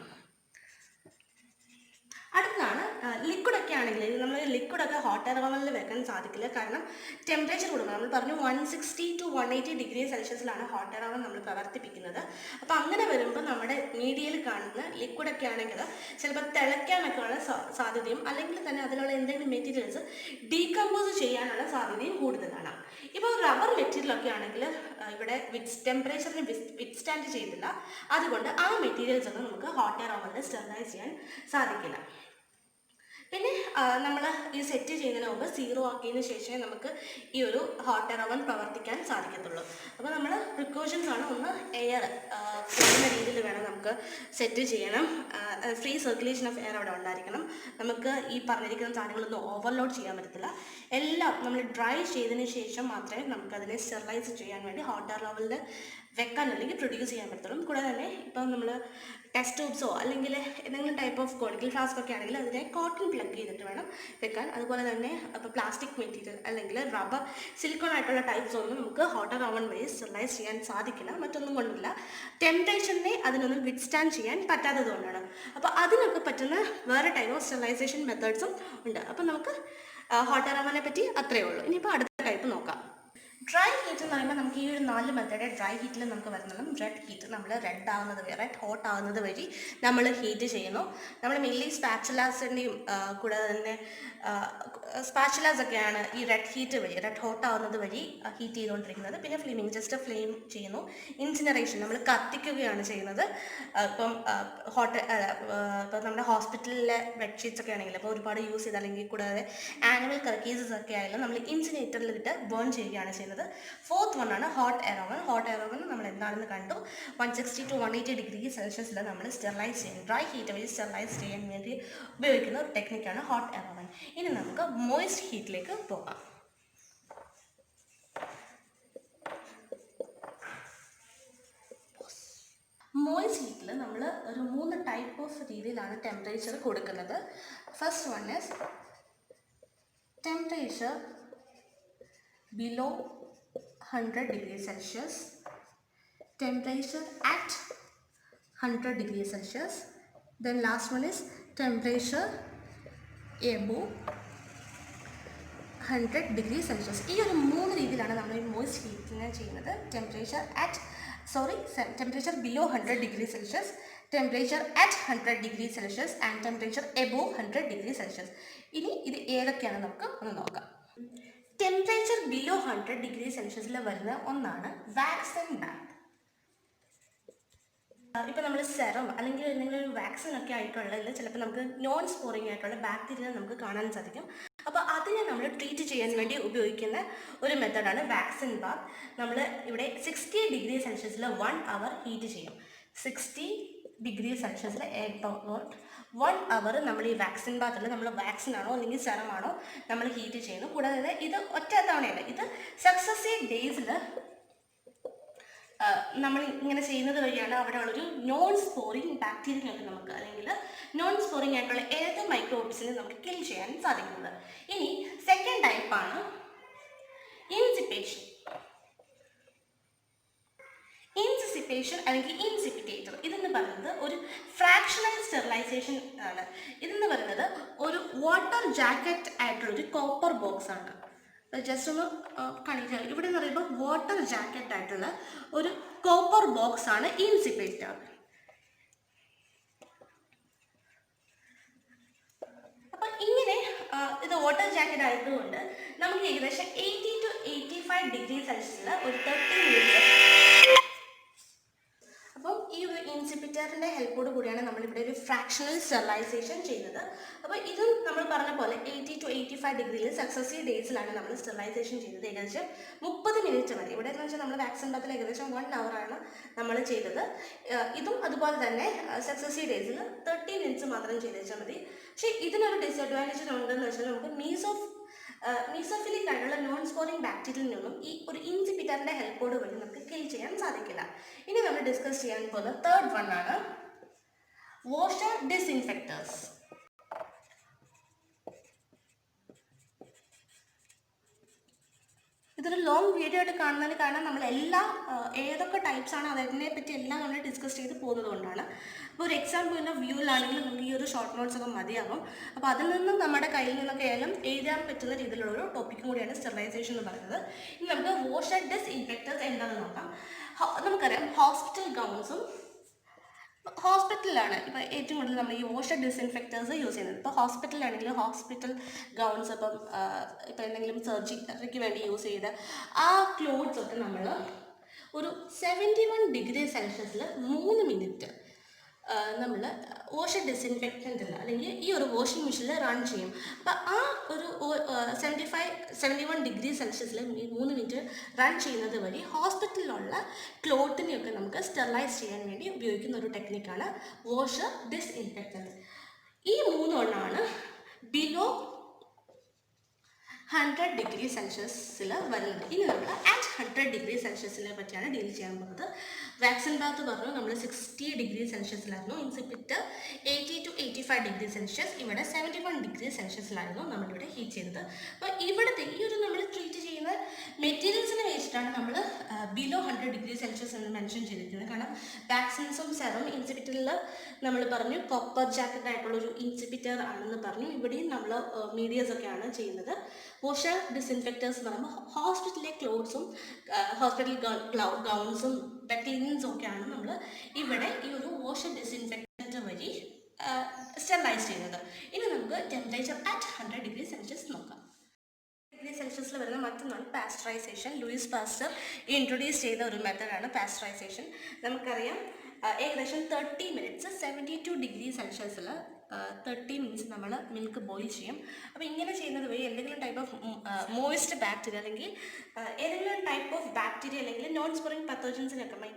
[SPEAKER 1] അടുത്തതാണ് ലിക്വിഡൊക്കെ ആണെങ്കിൽ നമ്മൾ ലിക്വിഡൊക്കെ ഹോട്ട് എയർ ഓവനിൽ വെക്കാൻ സാധിക്കില്ല. കാരണം ടെമ്പറേച്ചർ കൊടുക്കണം. നമ്മൾ പറഞ്ഞു 160 to 180 സെൽഷ്യസിലാണ് ഹോട്ട് എയർ ഓവൻ നമ്മൾ പ്രവർത്തിപ്പിക്കുന്നത്. അപ്പോൾ അങ്ങനെ വരുമ്പോൾ നമ്മുടെ മീഡിയയിൽ കാണുന്ന ലിക്വിഡൊക്കെ ആണെങ്കിൽ ചിലപ്പോൾ തിളയ്ക്കാനൊക്കെ ഉള്ള സാധ്യതയും അല്ലെങ്കിൽ തന്നെ അതിലുള്ള എന്തെങ്കിലും മെറ്റീരിയൽസ് ഡീകമ്പോസ് ചെയ്യാനുള്ള സാധ്യതയും കൂടുതലാണ്. ഇപ്പോൾ റബ്ബർ മെറ്റീരിയലൊക്കെ ആണെങ്കിൽ ഇവിടെ ടെമ്പറേച്ചറിന് വിത്ത്സ്റ്റാൻഡ് ചെയ്തില്ല. അതുകൊണ്ട് ആ മെറ്റീരിയൽസ് ഒന്നും നമുക്ക് ഹോട്ട് എയർ ഓവനിൽ സ്റ്റെറിലൈസ് ചെയ്യാൻ സാധിക്കില്ല. പിന്നെ നമ്മൾ ഈ സെറ്റ് ചെയ്യുന്നതിന് മുമ്പ് 0 ആക്കിയതിന് ശേഷമേ നമുക്ക് ഈ ഒരു ഹോട്ട് എയർ ഓവൻ പ്രവർത്തിക്കാൻ സാധിക്കത്തുള്ളൂ. അപ്പോൾ നമ്മൾ പ്രിക്കോഷൻസ് ആണ്. ഒന്ന് എയർ പോകുന്ന രീതിയിൽ വേണം നമുക്ക് സെറ്റ് ചെയ്യണം. ഫ്രീ സർക്കുലേഷൻ ഓഫ് എയർ അവിടെ ഉണ്ടായിരിക്കണം. നമുക്ക് ഈ പറഞ്ഞിരിക്കുന്ന സാധനങ്ങളൊന്നും ഓവർലോഡ് ചെയ്യാൻ പറ്റത്തില്ല. എല്ലാം നമ്മൾ ഡ്രൈ ചെയ്തതിന് ശേഷം മാത്രമേ നമുക്കതിനെ സ്റ്റെറിലൈസ് ചെയ്യാൻ വേണ്ടി ഹോട്ട് എയർ ഓവനിൽ വെക്കാൻ അല്ലെങ്കിൽ പ്രൊഡ്യൂസ് ചെയ്യാൻ പറ്റുള്ളൂ. കൂടാതെ തന്നെ ഇപ്പം നമ്മൾ ടെസ്റ്റ് ട്യൂബ്സോ അല്ലെങ്കിൽ എന്തെങ്കിലും ടൈപ്പ് ഓഫ് കോണിക്കൽ ഫ്ലാസ്ക് ഒക്കെ ആണെങ്കിൽ അതിനെ കോട്ടൺ പ്ലഗ് ചെയ്തിട്ട് വേണം വെക്കാൻ. അതുപോലെ തന്നെ ഇപ്പോൾ പ്ലാസ്റ്റിക് മെറ്റീരിയൽ അല്ലെങ്കിൽ റബ്ബർ, സിലിക്കോൺ ആയിട്ടുള്ള ടൈപ്സ് ഒന്നും നമുക്ക് ഹോട്ട് എയർ ഓവൻ വഴി സ്റ്റെറിലൈസ് ചെയ്യാൻ സാധിക്കില്ല. മറ്റൊന്നും കൊണ്ടില്ല, ടെമ്പറേച്ചറിനെ അതിനൊന്നും വിത്ത്സ്റ്റാൻഡ് ചെയ്യാൻ പറ്റാത്തത് കൊണ്ടാണ്. അപ്പോൾ അതിനൊക്കെ പറ്റുന്ന വേറെ ടൈപ്പ് ഓഫ് സ്റ്റെറിലൈസേഷൻ മെത്തേഡ്സും ഉണ്ട്. അപ്പോൾ നമുക്ക് ഹോട്ട് എയർ ഓവനെ പറ്റി അത്രയേ ഉള്ളൂ. ഇനിയിപ്പോൾ അടുത്ത ടൈപ്പ് നോക്കാം. ഡ്രൈ ഹീറ്റ് എന്ന് പറയുമ്പോൾ നമുക്ക് ഈ ഒരു 4 മെത്തേഡ് ഡ്രൈ ഹീറ്റിൽ നമുക്ക് വരുന്നതും റെഡ് ഹീറ്റ് നമ്മൾ റെഡ് ആവുന്നത് വരെ ഹോട്ട് ആവുന്നത് വഴി നമ്മൾ ഹീറ്റ് ചെയ്യുന്നു. നമ്മൾ മെയിൻലി സ്പാച്ചുലാസിൻ്റെയും കൂടാതെ തന്നെ സ്പാച്ചുലാസ് ഒക്കെയാണ് ഈ റെഡ് ഹീറ്റ് വഴി റെഡ് ഹോട്ട് ആവുന്നത് വഴി ഹീറ്റ് ചെയ്തുകൊണ്ടിരിക്കുന്നത്. പിന്നെ ഫ്ലെയിമിങ് ജസ്റ്റ് ഫ്ലെയിം ചെയ്യുന്നു. ഇൻസിനറേഷൻ നമ്മൾ കത്തിക്കുകയാണ് ചെയ്യുന്നത്. ഇപ്പം ഇപ്പം നമ്മുടെ ഹോസ്പിറ്റലിലെ ബെഡ്ഷീറ്റ്സ് ഒക്കെ ആണെങ്കിൽ ഇപ്പോൾ ഒരുപാട് യൂസ് ചെയ്ത് അല്ലെങ്കിൽ കൂടാതെ ആനിമൽ കർക്കീസസ് ഒക്കെ ആയാലും നമ്മൾ ഇൻസിനേറ്ററിലിട്ട് ബേൺ ചെയ്യുകയാണ് ചെയ്യുന്നത്. ഫോർത്ത് വൺ ആണ് hot air oven. Hot air oven നമ്മൾ എന്താണെന്ന് കണ്ടു. 160 to 180 ഡിഗ്രി സെൽഷ്യസിൽ നമ്മൾ സ്റ്റെറിലൈസ് ചെയ്യാൻ ഡ്രൈ ഹീറ്റ് വഴി സ്റ്റെറിലൈസ് ചെയ്യാൻ വേണ്ടി ഉപയോഗിക്കുന്ന ഒരു ടെക്നിക്കാണ് ഹോട്ട് എയർ ഓവൻ. ഇനി നമുക്ക് മോയിസ്റ്റ് ഹീറ്റിലേക്ക് പോകാം. മോയിസ്റ്റ് ഹീറ്റിൽ നമ്മൾ ഒരു 3 ടൈപ്പ് ഓഫ് രീതിയിലാണ് ടെമ്പറേച്ചർ കൊടുക്കുന്നത്. First one is temperature below 100 degrees Celsius, temperature at 100 degrees Celsius, then last one is temperature above 100 degrees Celsius. ഈ ഒരു 3 രീതിയിലാണ് നമ്മൾ ഈ മോയിസ്റ്റ് ഹീറ്റിനെ ചെയ്യുന്നത്. Temperature below 100 degrees Celsius, temperature at 100 degrees Celsius and temperature above 100 degrees Celsius. ഇനി ഇത് ഏതൊക്കെയാണ് നമുക്ക് ഒന്ന് നോക്കാം. ടെമ്പറേച്ചർ ബിലോ 100 ഡിഗ്രി സെൽഷ്യസിൽ വരുന്ന ഒന്നാണ് വാക്സിൻ ബാത്ത്. ഇപ്പം നമ്മൾ സെറം അല്ലെങ്കിൽ എന്തെങ്കിലും ഒരു വാക്സിൻ ഒക്കെ ആയിട്ടുള്ളതിൽ ചിലപ്പോൾ നമുക്ക് നോൺ സ്പോറിങ് ആയിട്ടുള്ള ബാക്ടീരിയ നമുക്ക് കാണാൻ സാധിക്കും. അപ്പോൾ അതിനെ നമ്മൾ ട്രീറ്റ് ചെയ്യാൻ വേണ്ടി ഉപയോഗിക്കുന്ന ഒരു മെത്തേഡാണ് വാക്സിൻ ബാത്ത്. നമ്മൾ ഇവിടെ 60 ഡിഗ്രി സെൽഷ്യസിൽ 1 hour ഹീറ്റ് ചെയ്യും. 60 ഡിഗ്രി സെൽഷ്യസിൽ 1 hour നമ്മൾ ഈ വാക്സിൻ ബാത്തിൽ നമ്മൾ വാക്സിൻ ആണോ അല്ലെങ്കിൽ സെറമാണോ നമ്മൾ ഹീറ്റ് ചെയ്യുന്നു. കൂടാതെ ഇത് ഒറ്റ തവണയല്ല, ഇത് സക്സസീവ് ഡേയ്സിൽ നമ്മൾ ഇങ്ങനെ ചെയ്യുന്നത് വഴിയാണ് അവിടെ ഉള്ളൊരു നോൺ സ്പോറിങ് ബാക്ടീരിയയൊക്കെ നമുക്ക് അല്ലെങ്കിൽ നോൺ സ്പോറിങ് ആയിട്ടുള്ള ഏത് മൈക്രോബ്സിനെ നമുക്ക് കിൽ ചെയ്യാൻ സാധിക്കുന്നത്. ഇനി സെക്കൻഡ് ടൈപ്പാണ് ഇൻസിപ്പേഷൻ. ഇൻസിപ്പേഷൻ അല്ലെങ്കിൽ ഇൻസിപ്പിറ്റേറ്റർ ഇതെന്ന് പറയുന്നത് ഒരു ഫ്രാക്ഷണൽ സ്റ്റെറിലൈസേഷൻ ആണ്. ഇതെന്ന് പറയുന്നത് ഒരു വാട്ടർ ജാക്കറ്റ് ആയിട്ടുള്ളൊരു കോപ്പർ ബോക്സ് ആണ്. ജസ്റ്റ് ഒന്ന് കാണിക്കാം. ഇവിടെ എന്ന് പറയുമ്പോൾ വാട്ടർ ജാക്കറ്റ് ആയിട്ടുള്ള ഒരു കോപ്പർ ബോക്സ് ആണ് ഇൻസിപ്പേറ്റർ. അപ്പം ഇങ്ങനെ ഇത് വാട്ടർ ജാക്കറ്റ് ആയതുകൊണ്ട് നമുക്ക് ഏകദേശം 80 to 85 ഡിഗ്രി സെൽഷ്യസിൽ ഒരു 30 മിനിറ്റ്. അപ്പം ഈ ഒരു ഇൻസിപ്പിറ്ററിൻ്റെ ഹെൽപ്പോട് കൂടിയാണ് നമ്മളിവിടെ ഒരു ഫ്രാക്ഷണൽ സ്റ്റെറിലൈസേഷൻ ചെയ്യുന്നത്. അപ്പോൾ ഇതും നമ്മൾ പറഞ്ഞ പോലെ 80 to 85 ഡിഗ്രിയിൽ സക്സസീവ് ഡേയ്സിലാണ് നമ്മൾ സ്റ്റെറിലൈസേഷൻ ചെയ്യുന്നത്. ഏകദേശം 30 മിനിറ്റ് മതി. ഇവിടെ എന്ന് വെച്ചാൽ നമ്മൾ വാക്സിൻ ബാത്തിൽ ഏകദേശം 1 hour ആണ് നമ്മൾ ചെയ്തത്. ഇതും അതുപോലെ തന്നെ സക്സസീവ് ഡേയ്സിൽ 30 മിനിറ്റ്സ് മാത്രം ചെയ്തേച്ചാൽ മതി. പക്ഷേ ഇതിനൊരു ഡിസഡ്വാൻറ്റേജ് ഉണ്ടെന്ന് വെച്ചാൽ നമുക്ക് മീസോഫിലിക് ആയിട്ടുള്ള നോൺ സ്പോറിങ് ബാക്ടീരിയയിൽ നിന്നും ഈ ഒരു ഇൻസിപ്പിറ്ററിൻ്റെ ഹെൽപ്പോട് വഴി നമുക്ക് കിൽ ചെയ്യാൻ സാധിക്കില്ല. ഇനി നമ്മൾ ഡിസ്കസ് ചെയ്യാൻ പോകുന്ന തേർഡ് വൺ ആണ് വാഷർ ഡിസ്ഇൻഫെക്റ്റേഴ്സ്. ഇതൊരു ലോങ് വീഡിയോ ആയിട്ട് കാണുന്നതിന് കാരണം നമ്മൾ ഏതൊക്കെ ടൈപ്സ് ആണ് അതിനെ പറ്റി എല്ലാം നമ്മൾ ഡിസ്കസ് ചെയ്ത് പോകുന്നത് കൊണ്ടാണ്. അപ്പോൾ ഒരു എക്സാം പോയിന്റ് ഓഫ് വ്യൂവിലാണെങ്കിൽ നമുക്ക് ഈ ഒരു ഷോർട്ട് നോട്ട്സ് ഒക്കെ മതിയാകും. അപ്പോൾ അതിൽ നിന്നും നമ്മുടെ കയ്യിൽ നിന്നൊക്കെ ആയാലും എഴുതാൻ പറ്റുന്ന രീതിയിലുള്ളൊരു ടോപ്പിക്കും കൂടിയാണ് സ്റ്റെറിലൈസേഷൻ എന്ന് പറയുന്നത്. ഇനി നമുക്ക് വാഷർ ഡിസ്ഇൻഫെക്റ്റേഴ്സ് എന്താണെന്ന് നോക്കാം. നമുക്കറിയാം ഹോസ്പിറ്റൽ ഗൗൺസും ഹോസ്പിറ്റലിലാണ് ഇപ്പോൾ ഏറ്റവും കൂടുതൽ നമ്മൾ ഈ വാഷർ ഡിസ്ഇൻഫെക്റ്റേഴ്സ് യൂസ് ചെയ്യുന്നത്. ഇപ്പോൾ ഹോസ്പിറ്റലിലാണെങ്കിൽ ഹോസ്പിറ്റൽ ഗൗൺസ് ഇപ്പോൾ എന്തെങ്കിലും സർജറിക്ക് വേണ്ടി യൂസ് ചെയ്ത ആ ക്ലോത്ത്സ് ഒക്കെ നമ്മൾ ഒരു 71 ഡിഗ്രി സെൽഷ്യസിൽ 3 മിനിറ്റ് നമ്മൾ വാഷർ ഡിസ്ഇൻഫെക്റ്റൻ്റ് അല്ലെങ്കിൽ ഈ ഒരു വാഷിംഗ് മെഷീനിൽ റൺ ചെയ്യും. അപ്പോൾ ആ ഒരു 71 ഡിഗ്രി സെൽഷ്യസിൽ 3 മിനിറ്റ് റൺ ചെയ്യുന്നത് വഴി ഹോസ്പിറ്റലിലുള്ള ക്ലോത്തിനെയൊക്കെ നമുക്ക് സ്റ്റെറിലൈസ് ചെയ്യാൻ വേണ്ടി ഉപയോഗിക്കുന്ന ഒരു ടെക്നിക്കാണ് വാഷർ ഡിസ്ഇൻഫെക്റ്റൻറ്റ്. ഈ 3 എണ്ണമാണ് ബിലോ 100 ഡിഗ്രി സെൽഷ്യസിൽ വരുന്നത്. ഇനി നമ്മൾ അറ്റ് 100 ഡിഗ്രി സെൽഷ്യസിനെ പറ്റിയാണ് ഡീൽ ചെയ്യാൻ പോകുന്നത്. വാക്സിൻ ബാത്ത് പറഞ്ഞു നമ്മൾ 60 ഡിഗ്രി സെൽഷ്യസിലായിരുന്നു. ഇൻസിപ്പിറ്റർ 80 to 85 degree Celsius. ഇവിടെ 71 ഡിഗ്രി സെൽഷ്യസിലായിരുന്നു നമ്മളിവിടെ ഹീറ്റ് ചെയ്തത്. അപ്പോൾ ഇവിടുത്തെ ഈ ഒരു നമ്മൾ ട്രീറ്റ് ചെയ്യുന്ന മെറ്റീരിയൽസിനെ വെച്ചിട്ടാണ് നമ്മൾ ബിലോ 100°C എന്ന് മെൻഷൻ ചെയ്തിരിക്കുന്നത്. കാരണം വാക്സിൻസും സെറം ഇൻസിപിറ്ററിൽ നമ്മൾ പറഞ്ഞു കോപ്പർ ജാക്കറ്റ് ആയിട്ടുള്ളൊരു ഇൻസിപിറ്റർ ആണെന്ന് പറഞ്ഞു. ഇവിടെയും നമ്മൾ മീഡിയസ് ഒക്കെയാണ് ചെയ്യുന്നത്. വാഷർ ഡിസിൻഫെക്റ്റേഴ്സ് എന്ന് പറയുമ്പോൾ ഹോസ്പിറ്റലിലെ ക്ലോത്ത്സും ഹോസ്പിറ്റൽ ഗൗൺസും ബെക്ലിൻസും ഒക്കെയാണ് നമ്മൾ ഇവിടെ ഈ ഒരു വാഷർ ഡിസിൻഫെക്റ്റർ വഴി സ്റ്റെറിലൈസ് ചെയ്യുന്നത്. ഇനി നമുക്ക് ടെമ്പറേച്ചർ അറ്റ് 100°C നോക്കാം. ഡിഗ്രി വരുന്ന മറ്റൊന്നാണ് പാസ്ചറൈസേഷൻ. ലൂയിസ് പാസ്റ്റർ ഇൻട്രൊഡ്യൂസ് ചെയ്ത ഒരു മെത്തഡാണ് പാസ്ചറൈസേഷൻ. നമുക്കറിയാം ഏകദേശം 30 മിനിറ്റ്സ് 72°C 30 മിനിറ്റ്സ് നമ്മൾ മിൽക്ക് ബോയിൽ ചെയ്യും. അപ്പോൾ ഇങ്ങനെ ചെയ്യുന്നത് വഴി എന്തെങ്കിലും ടൈപ്പ് ഓഫ് മോയിസ്റ്റ് ബാക്ടീരിയ അല്ലെങ്കിൽ ഏതെങ്കിലും ടൈപ്പ് ഓഫ് ബാക്ടീരിയ അല്ലെങ്കിൽ നോൺ സ്പോറിംഗ് പത്തോജൻസിനൊക്കെ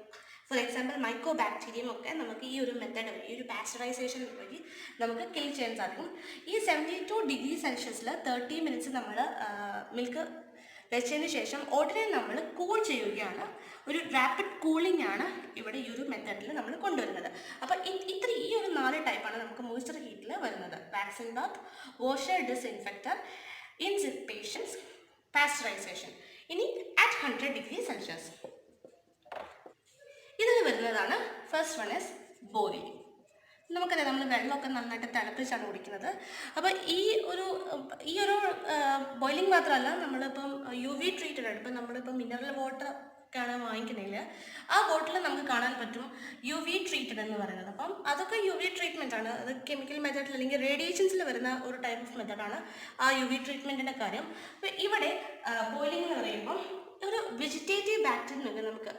[SPEAKER 1] ഫോർ എക്സാമ്പിൾ മൈക്രോ ബാക്ടീരിയം ഒക്കെ നമുക്ക് ഈ ഒരു മെത്തേഡ് വഴി ഈ ഒരു പാസ്ചറൈസേഷൻ വഴി നമുക്ക് കിൽ ചെയ്യാൻ സാധിക്കും. ഈ 72°C 30 മിനിറ്റ്സ് നമ്മൾ മിൽക്ക് വെച്ചതിന് ശേഷം ഉടനെ നമ്മൾ കൂൾ ചെയ്യുകയാണ്. ഒരു റാപ്പിഡ് കൂളിംഗ് ആണ് ഇവിടെ ഈ ഒരു മെത്തേഡിൽ നമ്മൾ കൊണ്ടുവരുന്നത്. അപ്പോൾ ഈ ഒരു 4 ടൈപ്പാണ് നമുക്ക് മോയ്സ്ചർ ഹീറ്റിൽ വരുന്നത്: വാക്സിൻ ബാത്ത്, വാഷർ ഡിസ്ഇൻഫെക്റ്റർ, ഇൻസിപ്പേഷൻസ്, പാസ്ചറൈസേഷൻ. ഇനി അറ്റ് 100°C ഇതിൽ വരുന്നതാണ് ഫസ്റ്റ് വൺ ഇസ് ബോയിലിംഗ്. നമുക്കറിയാം നമ്മൾ വെള്ളമൊക്കെ നന്നായിട്ട് തിളപ്പിച്ചാണ് കുടിക്കുന്നത്. അപ്പോൾ ഈ ഒരു ബോയിലിംഗ് മാത്രമല്ല, നമ്മളിപ്പം UV ട്രീറ്റഡ് ആണ്. ഇപ്പം നമ്മളിപ്പം മിനറൽ വാട്ടർ ഒക്കെയാണ് വാങ്ങിക്കണമെങ്കിൽ ആ ബോട്ടിൽ നമുക്ക് കാണാൻ പറ്റും UV ട്രീറ്റഡ് എന്ന് പറയുന്നത്. അപ്പം അതൊക്കെ UV ട്രീറ്റ്മെൻ്റ് ആണ്. അത് കെമിക്കൽ മെത്തേഡിൽ അല്ലെങ്കിൽ റേഡിയേഷൻസിൽ വരുന്ന ഒരു ടൈപ്പ് ഓഫ് മെത്തേഡാണ് ആ UV ട്രീറ്റ്മെൻറ്റിൻ്റെ കാര്യം. അപ്പോൾ ഇവിടെ ബോയിലിംഗ് എന്ന് പറയുമ്പം ഒരു വെജിറ്റേറ്റീവ് ബാക്ടീരിയനൊക്കെ നമുക്ക്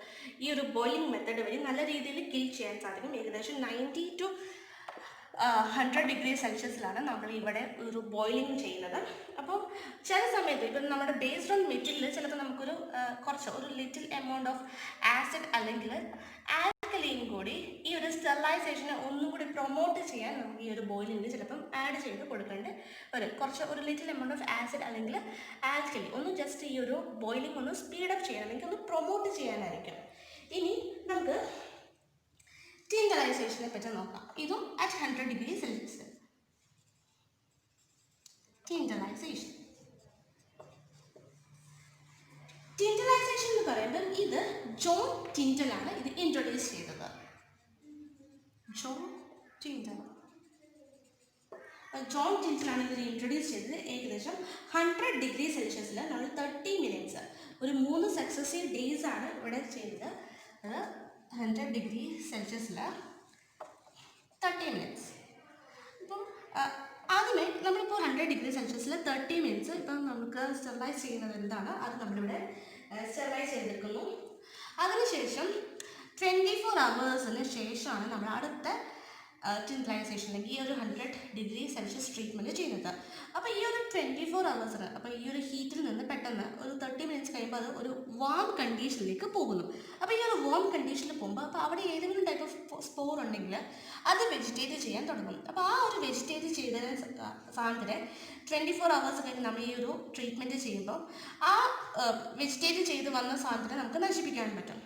[SPEAKER 1] ഈ ഒരു ബോയിലിംഗ് മെത്തേഡ് വഴി നല്ല രീതിയിൽ കിൽ ചെയ്യാൻ സാധിക്കും. ഏകദേശം 90 to 100°C നമ്മൾ ഇവിടെ ഒരു ബോയിലിംഗ് ചെയ്യുന്നത്. അപ്പോൾ ചില സമയത്ത് ഇപ്പം നമ്മുടെ ബേസ്ഡ് ഓൺ മെറ്റീരിയൽ ചിലപ്പോൾ നമുക്കൊരു ഒരു ലിറ്റിൽ എമൗണ്ട് ഓഫ് ആസിഡ് അല്ലെങ്കിൽ ആൽക്കലൈൻ കൂടി ഈ ഒരു സ്റ്റെറിലൈസേഷനെ ഒന്നും കൂടി പ്രൊമോട്ട് ചെയ്യാൻ നമുക്ക് ഈ ഒരു ബോയിലിംഗിൽ ചിലപ്പം ആഡ് ചെയ്ത് കൊടുക്കേണ്ടി വരും. ഒരു ലിറ്റിൽ എമൗണ്ട് ഓഫ് ആസിഡ് അല്ലെങ്കിൽ ആൽക്കലി ഒന്ന് ജസ്റ്റ് ഈ ഒരു ബോയിലിംഗ് ഒന്ന് സ്പീഡപ്പ് ചെയ്യാൻ അല്ലെങ്കിൽ ഒന്ന് പ്രൊമോട്ട് ചെയ്യാനായിരിക്കും. ഇനി നമുക്ക് ടിൻഡലൈസേഷനെ പറ്റി നോക്കാം. ഇതും അറ്റ് 100°C. ടിൻഡലൈസേഷൻ എന്ന് പറയുമ്പോൾ ഇത് ജോൺ ടിൻഡലാണ് ഇത് ഇൻട്രൊഡ്യൂസ് ചെയ്തത്. ജോൺ ടിൻഡലാണ് ഇത് ഇൻട്രൊഡ്യൂസ് ചെയ്തത്. ഏകദേശം 100°C നമ്മൾ 30 മിനിറ്റ്സ് ഒരു 3 സക്സസീവ് ഡേയ്സ് ആണ് ഇവിടെ ചെയ്തത്. അത് 100°C 30 മിനിറ്റ്സ്. ഇപ്പം ആദ്യമേ നമ്മളിപ്പോൾ 100°C 30 മിനിറ്റ്സ് ഇപ്പം നമുക്ക് സ്റ്റെറിലൈസ് ചെയ്യുന്നത് എന്താണ് അത് നമ്മളിവിടെ സ്റ്റെറിലൈസ് ചെയ്തെടുക്കുന്നു. അതിനുശേഷം 24 hours ശേഷമാണ് നമ്മൾ അടുത്ത ടിൻഡലൈസേഷൻ അല്ലെങ്കിൽ ഈ ഒരു 100°C ട്രീറ്റ്മെൻറ്റ് ചെയ്യുന്നത്. അപ്പോൾ ഈ ഒരു 24 hours അപ്പോൾ ഈ ഒരു ഹീറ്റിൽ നിന്ന് പെട്ടെന്ന് ഒരു 30 മിനിറ്റ്സ് കഴിയുമ്പോൾ അത് ഒരു വാം കണ്ടീഷനിലേക്ക് പോകുന്നു. അപ്പോൾ ഈ ഒരു വാം കണ്ടീഷനിൽ പോകുമ്പോൾ അപ്പോൾ അവിടെ ഏതെങ്കിലും ടൈപ്പ് ഓഫ് സ്പോർ ഉണ്ടെങ്കിൽ അത് വെജിറ്റേറ്റ് ചെയ്യാൻ തുടങ്ങും. അപ്പോൾ ആ ഒരു വെജിറ്റേറ്റ് ചെയ്ത സാധനത്തിന് 24 hours കഴിഞ്ഞ് നമ്മൾ ഈ ഒരു ട്രീറ്റ്മെൻറ്റ് ചെയ്യുമ്പോൾ ആ വെജിറ്റേറ്റ് ചെയ്ത് വന്ന സാധനത്തിനെ നമുക്ക് നശിപ്പിക്കാൻ പറ്റും.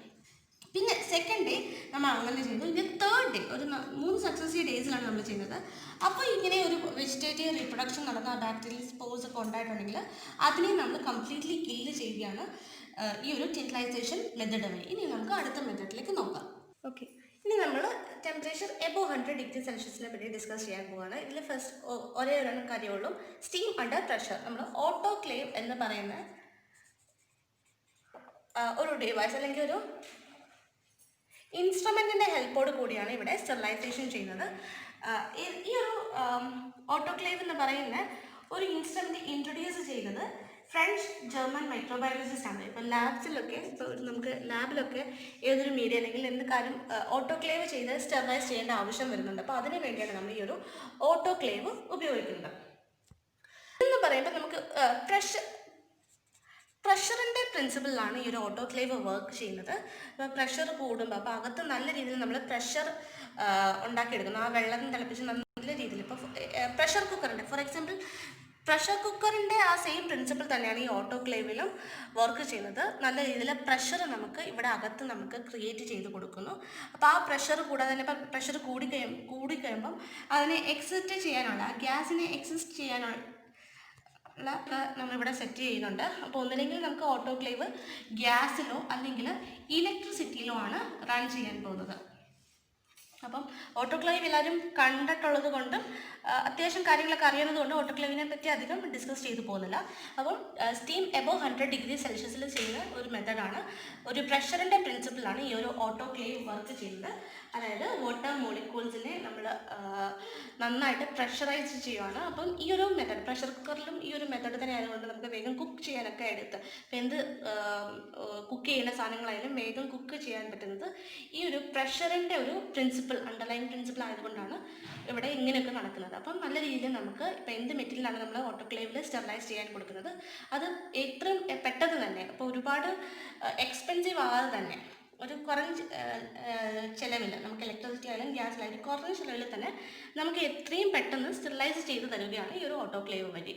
[SPEAKER 1] പിന്നെ സെക്കൻഡ് ഡേ നമ്മൾ അങ്ങനെ ചെയ്യുന്നു. ഇനി തേർഡ് ഡേ ഒരു 3 സക്സസീവ് ഡേയ്സിലാണ് നമ്മൾ ചെയ്യുന്നത്. അപ്പോൾ ഇങ്ങനെ ഒരു വെജിറ്റേറ്റീവ് റീപ്രൊഡക്ഷൻ നടന്ന ബാക്ടീരിയൽ സ്പോർസ് ഒക്കെ ഉണ്ടായിട്ടുണ്ടെങ്കിൽ അതിനെ നമ്മൾ കംപ്ലീറ്റ്ലി കില്ല് ചെയ്യുകയാണ് ഈ ഒരു ടിൻഡലൈസേഷൻ മെത്തേഡ് വഴി. ഇനി നമുക്ക് അടുത്ത മെത്തേഡിലേക്ക് നോക്കാം. ഓക്കെ, ഇനി നമ്മൾ ടെമ്പറേച്ചർ എബോവ് 100°C പറ്റി ഡിസ്കസ് ചെയ്യാൻ പോവുകയാണ്. ഇതിൽ ഫസ്റ്റ് ഒരേ ഒരു കാര്യമുള്ളൂ, സ്റ്റീം അണ്ടർ പ്രഷർ. നമ്മൾ ഓട്ടോക്ലേവ് എന്ന് പറയുന്ന ഒരു ഡിവൈസ് അല്ലെങ്കിൽ ഒരു ഇൻസ്ട്രുമെൻറ്റിൻ്റെ ഹെൽപ്പോട് കൂടിയാണ് ഇവിടെ സ്റ്റെറിലൈസേഷൻ ചെയ്യുന്നത്. ഈ ഒരു ഓട്ടോക്ലേവ് എന്ന് പറയുന്ന ഒരു ഇൻസ്ട്രുമെൻറ്റ് ഇൻട്രൊഡ്യൂസ് ചെയ്തത് ഫ്രഞ്ച് ജർമ്മൻ മൈക്രോബയോളജിസ്റ്റ് ആണ്. ഇപ്പോൾ ലാബ്സിലൊക്കെ നമുക്ക് ലാബിലൊക്കെ ഏതൊരു മീഡിയ അല്ലെങ്കിൽ എന്ത് കാര്യം ഓട്ടോക്ലേവ് ചെയ്ത് സ്റ്റെറിലൈസ് ചെയ്യേണ്ട ആവശ്യം വരുന്നുണ്ട്. അപ്പോൾ അതിന് വേണ്ടിയാണ് നമ്മൾ ഈ ഒരു ഓട്ടോക്ലേവ് ഉപയോഗിക്കുന്നത്. എന്ന് പറയുമ്പോൾ നമുക്ക് പ്രഷറിൻ്റെ പ്രിൻസിപ്പിളിലാണ് ഈ ഒരു ഓട്ടോക്ലേവ് വർക്ക് ചെയ്യുന്നത്. അപ്പോൾ പ്രഷർ കൂടുമ്പോൾ അപ്പോൾ അകത്ത് നല്ല രീതിയിൽ നമ്മൾ പ്രഷർ ഉണ്ടാക്കിയെടുക്കുന്നു. ആ വെള്ളം തിളപ്പിച്ച് നല്ല രീതിയിൽ ഇപ്പോൾ പ്രഷർ കുക്കറിൻ്റെ ഫോർ എക്സാമ്പിൾ പ്രഷർ കുക്കറിൻ്റെ ആ സെയിം പ്രിൻസിപ്പിൾ തന്നെയാണ് ഈ ഓട്ടോക്ലേവിലും വർക്ക് ചെയ്യുന്നത്. നല്ല രീതിയിൽ പ്രഷർ നമുക്ക് ഇവിടെ അകത്ത് നമുക്ക് ക്രിയേറ്റ് ചെയ്ത് കൊടുക്കുന്നു. അപ്പോൾ ആ പ്രഷർ കൂടാതെ തന്നെ ഇപ്പോൾ പ്രഷർ കൂടിക്കഴിയുമ്പം അതിനെ എക്സിറ്റ് ചെയ്യാനുള്ള ആ ഗ്യാസിനെ എക്സിസ്റ്റ് ചെയ്യാനുള്ള നമ്മളിവിടെ സെറ്റ് ചെയ്യുന്നുണ്ട്. അപ്പോൾ ഒന്നില്ലെങ്കിൽ നമുക്ക് ഓട്ടോക്ലേവ് ഗ്യാസിലോ അല്ലെങ്കിൽ ഇലക്ട്രിസിറ്റിയിലോ ആണ് റൺ ചെയ്യാൻ പോകുന്നത്. അപ്പം ഓട്ടോക്ലേവ് എല്ലാവരും കണ്ടിട്ടുള്ളത് കൊണ്ടും അത്യാവശ്യം കാര്യങ്ങളൊക്കെ അറിയുന്നത് കൊണ്ട് ഓട്ടോക്ലേവിനെ പറ്റി അധികം ഡിസ്കസ് ചെയ്തു പോകുന്നില്ല. അപ്പം സ്റ്റീം എബോവ് 100 ഡിഗ്രി സെൽഷ്യസിൽ ചെയ്യുന്ന ഒരു മെത്തഡാണ്. ഒരു പ്രഷറിൻ്റെ പ്രിൻസിപ്പിളാണ് ഈ ഒരു ഓട്ടോക്ലേവ് വർക്ക് ചെയ്യുന്നത്. അതായത് വാട്ടർ മോളിക്യൂൾസിനെ നമ്മൾ നന്നായിട്ട് പ്രഷറൈസ് ചെയ്യുവാണ്. അപ്പം ഈ ഒരു മെത്തഡ് പ്രഷർ കുക്കറിലും ഈ ഒരു മെത്തഡ് തന്നെ ആയതുകൊണ്ട് നമുക്ക് വേഗം കുക്ക് ചെയ്യാനൊക്കെ എടുത്ത് ഇപ്പം എന്ത് കുക്ക് ചെയ്യുന്ന സാധനങ്ങളായാലും വേഗം കുക്ക് ചെയ്യാൻ പറ്റുന്നത് ഈ ഒരു പ്രഷറിൻ്റെ ഒരു അണ്ടർലൈൻ പ്രിൻസിപ്പിൾ ആയതുകൊണ്ടാണ് ഇവിടെ ഇങ്ങനെയൊക്കെ നടക്കുന്നത്. അപ്പം നല്ല രീതിയിൽ നമുക്ക് ഇപ്പം എന്ത് മെറ്റീരിയലാണ് നമ്മൾ ഓട്ടോക്ലേവിൽ സ്റ്റെറിലൈസ് ചെയ്യാൻ കൊടുക്കുന്നത് അത് എത്രയും പെട്ടെന്ന് തന്നെ, അപ്പോൾ ഒരുപാട് എക്സ്പെൻസീവ് ആകാതെ തന്നെ ഒരു കുറഞ്ഞ ചിലവിൽ നമുക്ക് ഇലക്ട്രിസിറ്റി ആയാലും ഗ്യാസിലായാലും കുറഞ്ഞ ചിലവിൽ തന്നെ നമുക്ക് എത്രയും പെട്ടെന്ന് സ്റ്റെറിലൈസ് ചെയ്ത് തരികയാണ് ഈ ഒരു ഓട്ടോക്ലേവ് വഴി.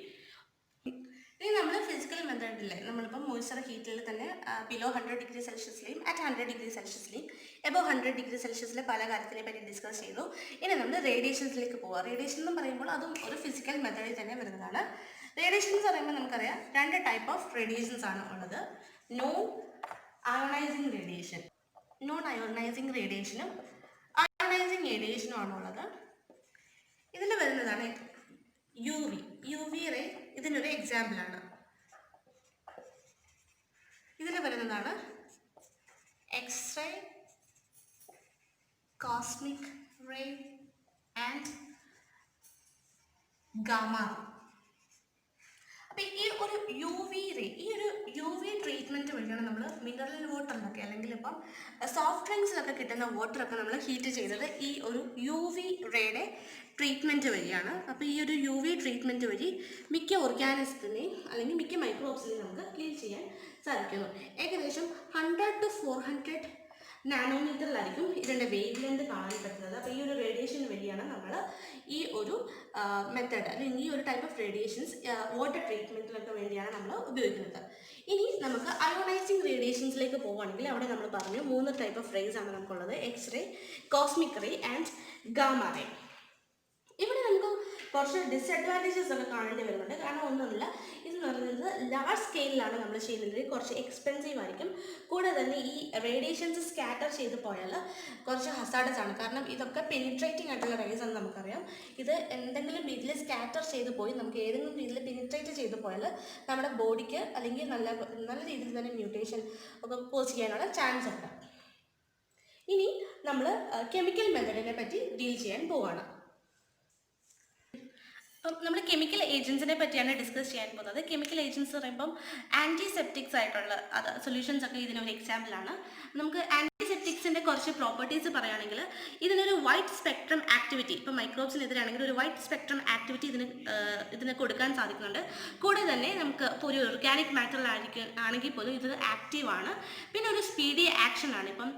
[SPEAKER 1] ഇനി നമ്മൾ ഫിസിക്കൽ മെത്തേഡിൽ നമ്മളിപ്പം മോയ്സ്ചർ ഹീറ്റിൽ തന്നെ ബിലോ 100 ഡിഗ്രി സെൽഷ്യസിലെയും അറ്റ് 100 ഡിഗ്രി സെൽഷ്യസിലെയും എബോവ് 100 ഡിഗ്രി സെൽഷ്യസിലെ പല കാര്യത്തിനെ പറ്റി ഡിസ്കസ് ചെയ്തു. ഇനി നമ്മൾ റേഡിയേഷൻസിലേക്ക് പോവുക. റേഡിയേഷൻ എന്ന് പറയുമ്പോൾ അതും ഒരു ഫിസിക്കൽ മെത്തേഡിൽ തന്നെ വരുന്നതാണ്. റേഡിയേഷൻ എന്ന് പറയുമ്പോൾ നമുക്കറിയാം 2 ടൈപ്പ് ഓഫ് റേഡിയേഷൻസ് ആണ് ഉള്ളത്. നോൺ അയോണൈസിങ് റേഡിയേഷനും അയോണൈസിങ് റേഡിയേഷനും ആണുള്ളത്. ഇതിൽ വരുന്നതാണ് യു വി റേ ഇതിനൊരു എക്സാമ്പിളാണ്. ഇതിൽ വരുന്നതാണ് x-ray, cosmic ray and gamma. അപ്പം ഈ ഒരു യു വി ട്രീറ്റ്മെൻറ്റ് വഴിയാണ് നമ്മൾ മിനറൽ വാട്ടറിലൊക്കെ അല്ലെങ്കിൽ ഇപ്പം സോഫ്റ്റ് ഡ്രിങ്ക്സിലൊക്കെ കിട്ടുന്ന വാട്ടറൊക്കെ നമ്മൾ ഹീറ്റ് ചെയ്തത് ഈ ഒരു യു വി റേയുടെ ട്രീറ്റ്മെൻറ്റ് വഴിയാണ്. അപ്പോൾ ഈ ഒരു യു വി ട്രീറ്റ്മെൻറ്റ് വഴി മിക്ക ഓർഗാനിസത്തിനെയും അല്ലെങ്കിൽ മിക്ക മൈക്രോബ്സിനെയും നമുക്ക് ക്ലീൻ ചെയ്യാൻ സാധിക്കുന്നു. ഏകദേശം 100 to 400 നാനോമീറ്ററിലായിരിക്കും ഇതിൻ്റെ വേവ് ലെന്ത് കാണാൻ പറ്റുന്നത്. അപ്പോൾ ഈ ഒരു റേഡിയേഷൻ വഴിയാണ് നമ്മൾ ഈ ഒരു മെത്തേഡ് അല്ലെങ്കിൽ ഈ ഒരു ടൈപ്പ് ഓഫ് റേഡിയേഷൻസ് വാട്ടർ ട്രീറ്റ്മെൻറ്റിലൊക്കെ വേണ്ടിയാണ് നമ്മൾ ഉപയോഗിക്കുന്നത്. ഇനി നമുക്ക് അയോണൈസിങ് റേഡിയേഷൻസിലേക്ക് പോവുകയാണെങ്കിൽ അവിടെ നമ്മൾ പറഞ്ഞു 3 ടൈപ്പ് ഓഫ് റേസ് ആണ് നമുക്കുള്ളത്. X-ray, cosmic ray and gamma ray. ഇവിടെ നമുക്ക് കുറച്ച് ഡിസഡ്വാൻറ്റേജസ് ഒക്കെ കാണേണ്ടി വരുന്നുണ്ട്. കാരണം ഒന്നുമില്ല, ഇതെന്ന് പറയുന്നത് ലാർജ് സ്കെയിലാണ് നമ്മൾ ചെയ്യുന്നത്, കുറച്ച് എക്സ്പെൻസീവ് ആയിരിക്കും. കൂടെ തന്നെ ഈ റേഡിയേഷൻസ് സ്കാറ്റർ ചെയ്ത് പോയാൽ കുറച്ച് ഹസാഡസ് ആണ്. കാരണം ഇതൊക്കെ പെനിട്രേറ്റിംഗ് ആയിട്ടുള്ള റേസ് ആണ് നമുക്കറിയാം. ഇത് എന്തെങ്കിലും രീതിയിൽ സ്കാറ്റർ ചെയ്ത് പോയി നമുക്ക് ഏതെങ്കിലും രീതിയിൽ പെനിട്രേറ്റ് ചെയ്ത് പോയാൽ നമ്മുടെ ബോഡിക്ക് അല്ലെങ്കിൽ നല്ല രീതിയിൽ തന്നെ മ്യൂട്ടേഷൻ ഒക്കെ കോസ് ചെയ്യാനുള്ള ചാൻസ് ഉണ്ട്. ഇനി നമ്മൾ കെമിക്കൽ മെത്തഡിനെ പറ്റി ഡീൽ ചെയ്യാൻ പോവുകയാണ്. അപ്പം നമ്മൾ കെമിക്കൽ ഏജൻസിനെ പറ്റിയാണ് ഡിസ്കസ് ചെയ്യാൻ പോകുന്നത്. കെമിക്കൽ ഏജൻസ് പറയുമ്പം ആൻറ്റിസെപ്റ്റിക്സ് ആയിട്ടുള്ള സൊല്യൂഷൻസ് ഒക്കെ ഇതിനൊരു എക്സാമ്പിളാണ്. നമുക്ക് ആൻറ്റിസെപ്റ്റിക്സിൻ്റെ കുറച്ച് പ്രോപ്പർട്ടീസ് പറയുകയാണെങ്കിൽ ഇതിനൊരു വൈഡ് സ്പെക്ട്രം ആക്ടിവിറ്റി, ഇപ്പോൾ മൈക്രോബ്സിനെതിരാണെങ്കിൽ ഒരു വൈഡ് സ്പെക്ട്രം ആക്ടിവിറ്റി ഇതിന് കൊടുക്കാൻ സാധിക്കുന്നുണ്ട്. കൂടെ തന്നെ നമുക്ക് ഇപ്പോൾ ഒരു ഓർഗാനിക് മാറ്റർ ആണെങ്കിൽ പോലും ഇത് ആക്റ്റീവാണ്. പിന്നെ ഒരു സ്പീഡി ആക്ഷൻ ആണ്. ഇപ്പം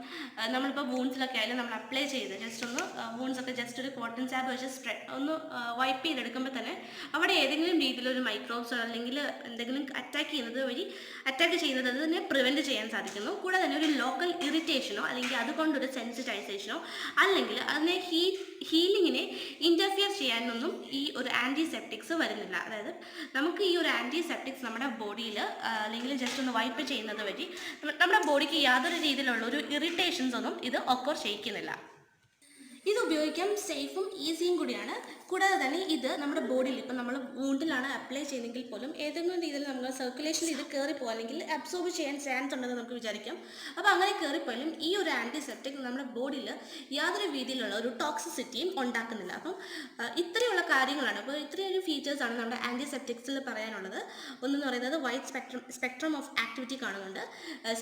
[SPEAKER 1] നമ്മളിപ്പോൾ വൂൺസിലൊക്കെ ആയാലും നമ്മൾ അപ്ലൈ ചെയ്ത് ജസ്റ്റ് ഒന്ന് വൂൺസൊക്കെ ജസ്റ്റ് ഒരു കോട്ടൺ സാബ് വെച്ച് ഒന്ന് വൈപ്പ് ചെയ്തെടുക്കുമ്പോൾ തന്നെ അവിടെ ഏതെങ്കിലും രീതിയിലൊരു മൈക്രോബ്സോ അല്ലെങ്കിൽ എന്തെങ്കിലും അറ്റാക്ക് ചെയ്യുന്നത് അതിനെ പ്രിവെൻറ്റ് ചെയ്യാൻ സാധിക്കുന്നു. കൂടെ തന്നെ ഒരു ലോക്കൽ ഇറിറ്റേഷനോ അല്ലെങ്കിൽ അതുകൊണ്ടൊരു സെൻസിറ്റൈസേഷനോ അല്ലെങ്കിൽ അതിനെ ഹീലിങ്ങിനെ ഇൻ്റർഫിയർ ചെയ്യാനൊന്നും ഈ ഒരു ആൻറ്റിസെപ്റ്റിക്സ് വരുന്നില്ല. അതായത് നമുക്ക് ഈ ഒരു ആൻറ്റിസെപ്റ്റിക്സ് നമ്മുടെ ബോഡിയിൽ അല്ലെങ്കിൽ ജസ്റ്റ് ഒന്ന് വൈപ്പ് ചെയ്യുന്നത് വഴി നമ്മുടെ ബോഡിക്ക് യാതൊരു രീതിയിലുള്ള ഒരു ഇറിറ്റേഷൻസ് ഒന്നും ഇത് ഒക്കർ ചെയ്യിക്കുന്നില്ല. ഇത് ഉപയോഗിക്കാൻ സേഫും ഈസിയും കൂടിയാണ്. കൂടാതെ തന്നെ ഇത് നമ്മുടെ ബോഡിയിൽ ഇപ്പം നമ്മൾ വൂണ്ടിലാണ് അപ്ലൈ ചെയ്യുന്നെങ്കിൽ പോലും ഏതെങ്കിലും രീതിയിൽ നമ്മൾ സർക്കുലേഷനിൽ ഇത് കയറിപ്പോകും അല്ലെങ്കിൽ അബ്സോർബ് ചെയ്യാൻ ചാൻസ് ഉണ്ടെന്ന് നമുക്ക് വിചാരിക്കാം. അപ്പോൾ അങ്ങനെ കയറിപ്പോയാലും ഈ ഒരു ആൻറ്റിസെപ്റ്റിക് നമ്മുടെ ബോഡിയിൽ യാതൊരു രീതിയിലുള്ള ഒരു ടോക്സിസിറ്റിയും ഉണ്ടാക്കുന്നില്ല. അപ്പം ഇത്രയുള്ള കാര്യങ്ങളാണ്, അപ്പോൾ ഇത്രയൊരു ഫീച്ചേഴ്സാണ് നമ്മുടെ ആൻറ്റിസെപ്റ്റിക്സിൽ പറയാനുള്ളത്. ഒന്നെന്ന് പറയുന്നത് വൈഡ് സ്പെക്ട്രം ഓഫ് ആക്ടിവിറ്റി കാണുന്നുണ്ട്,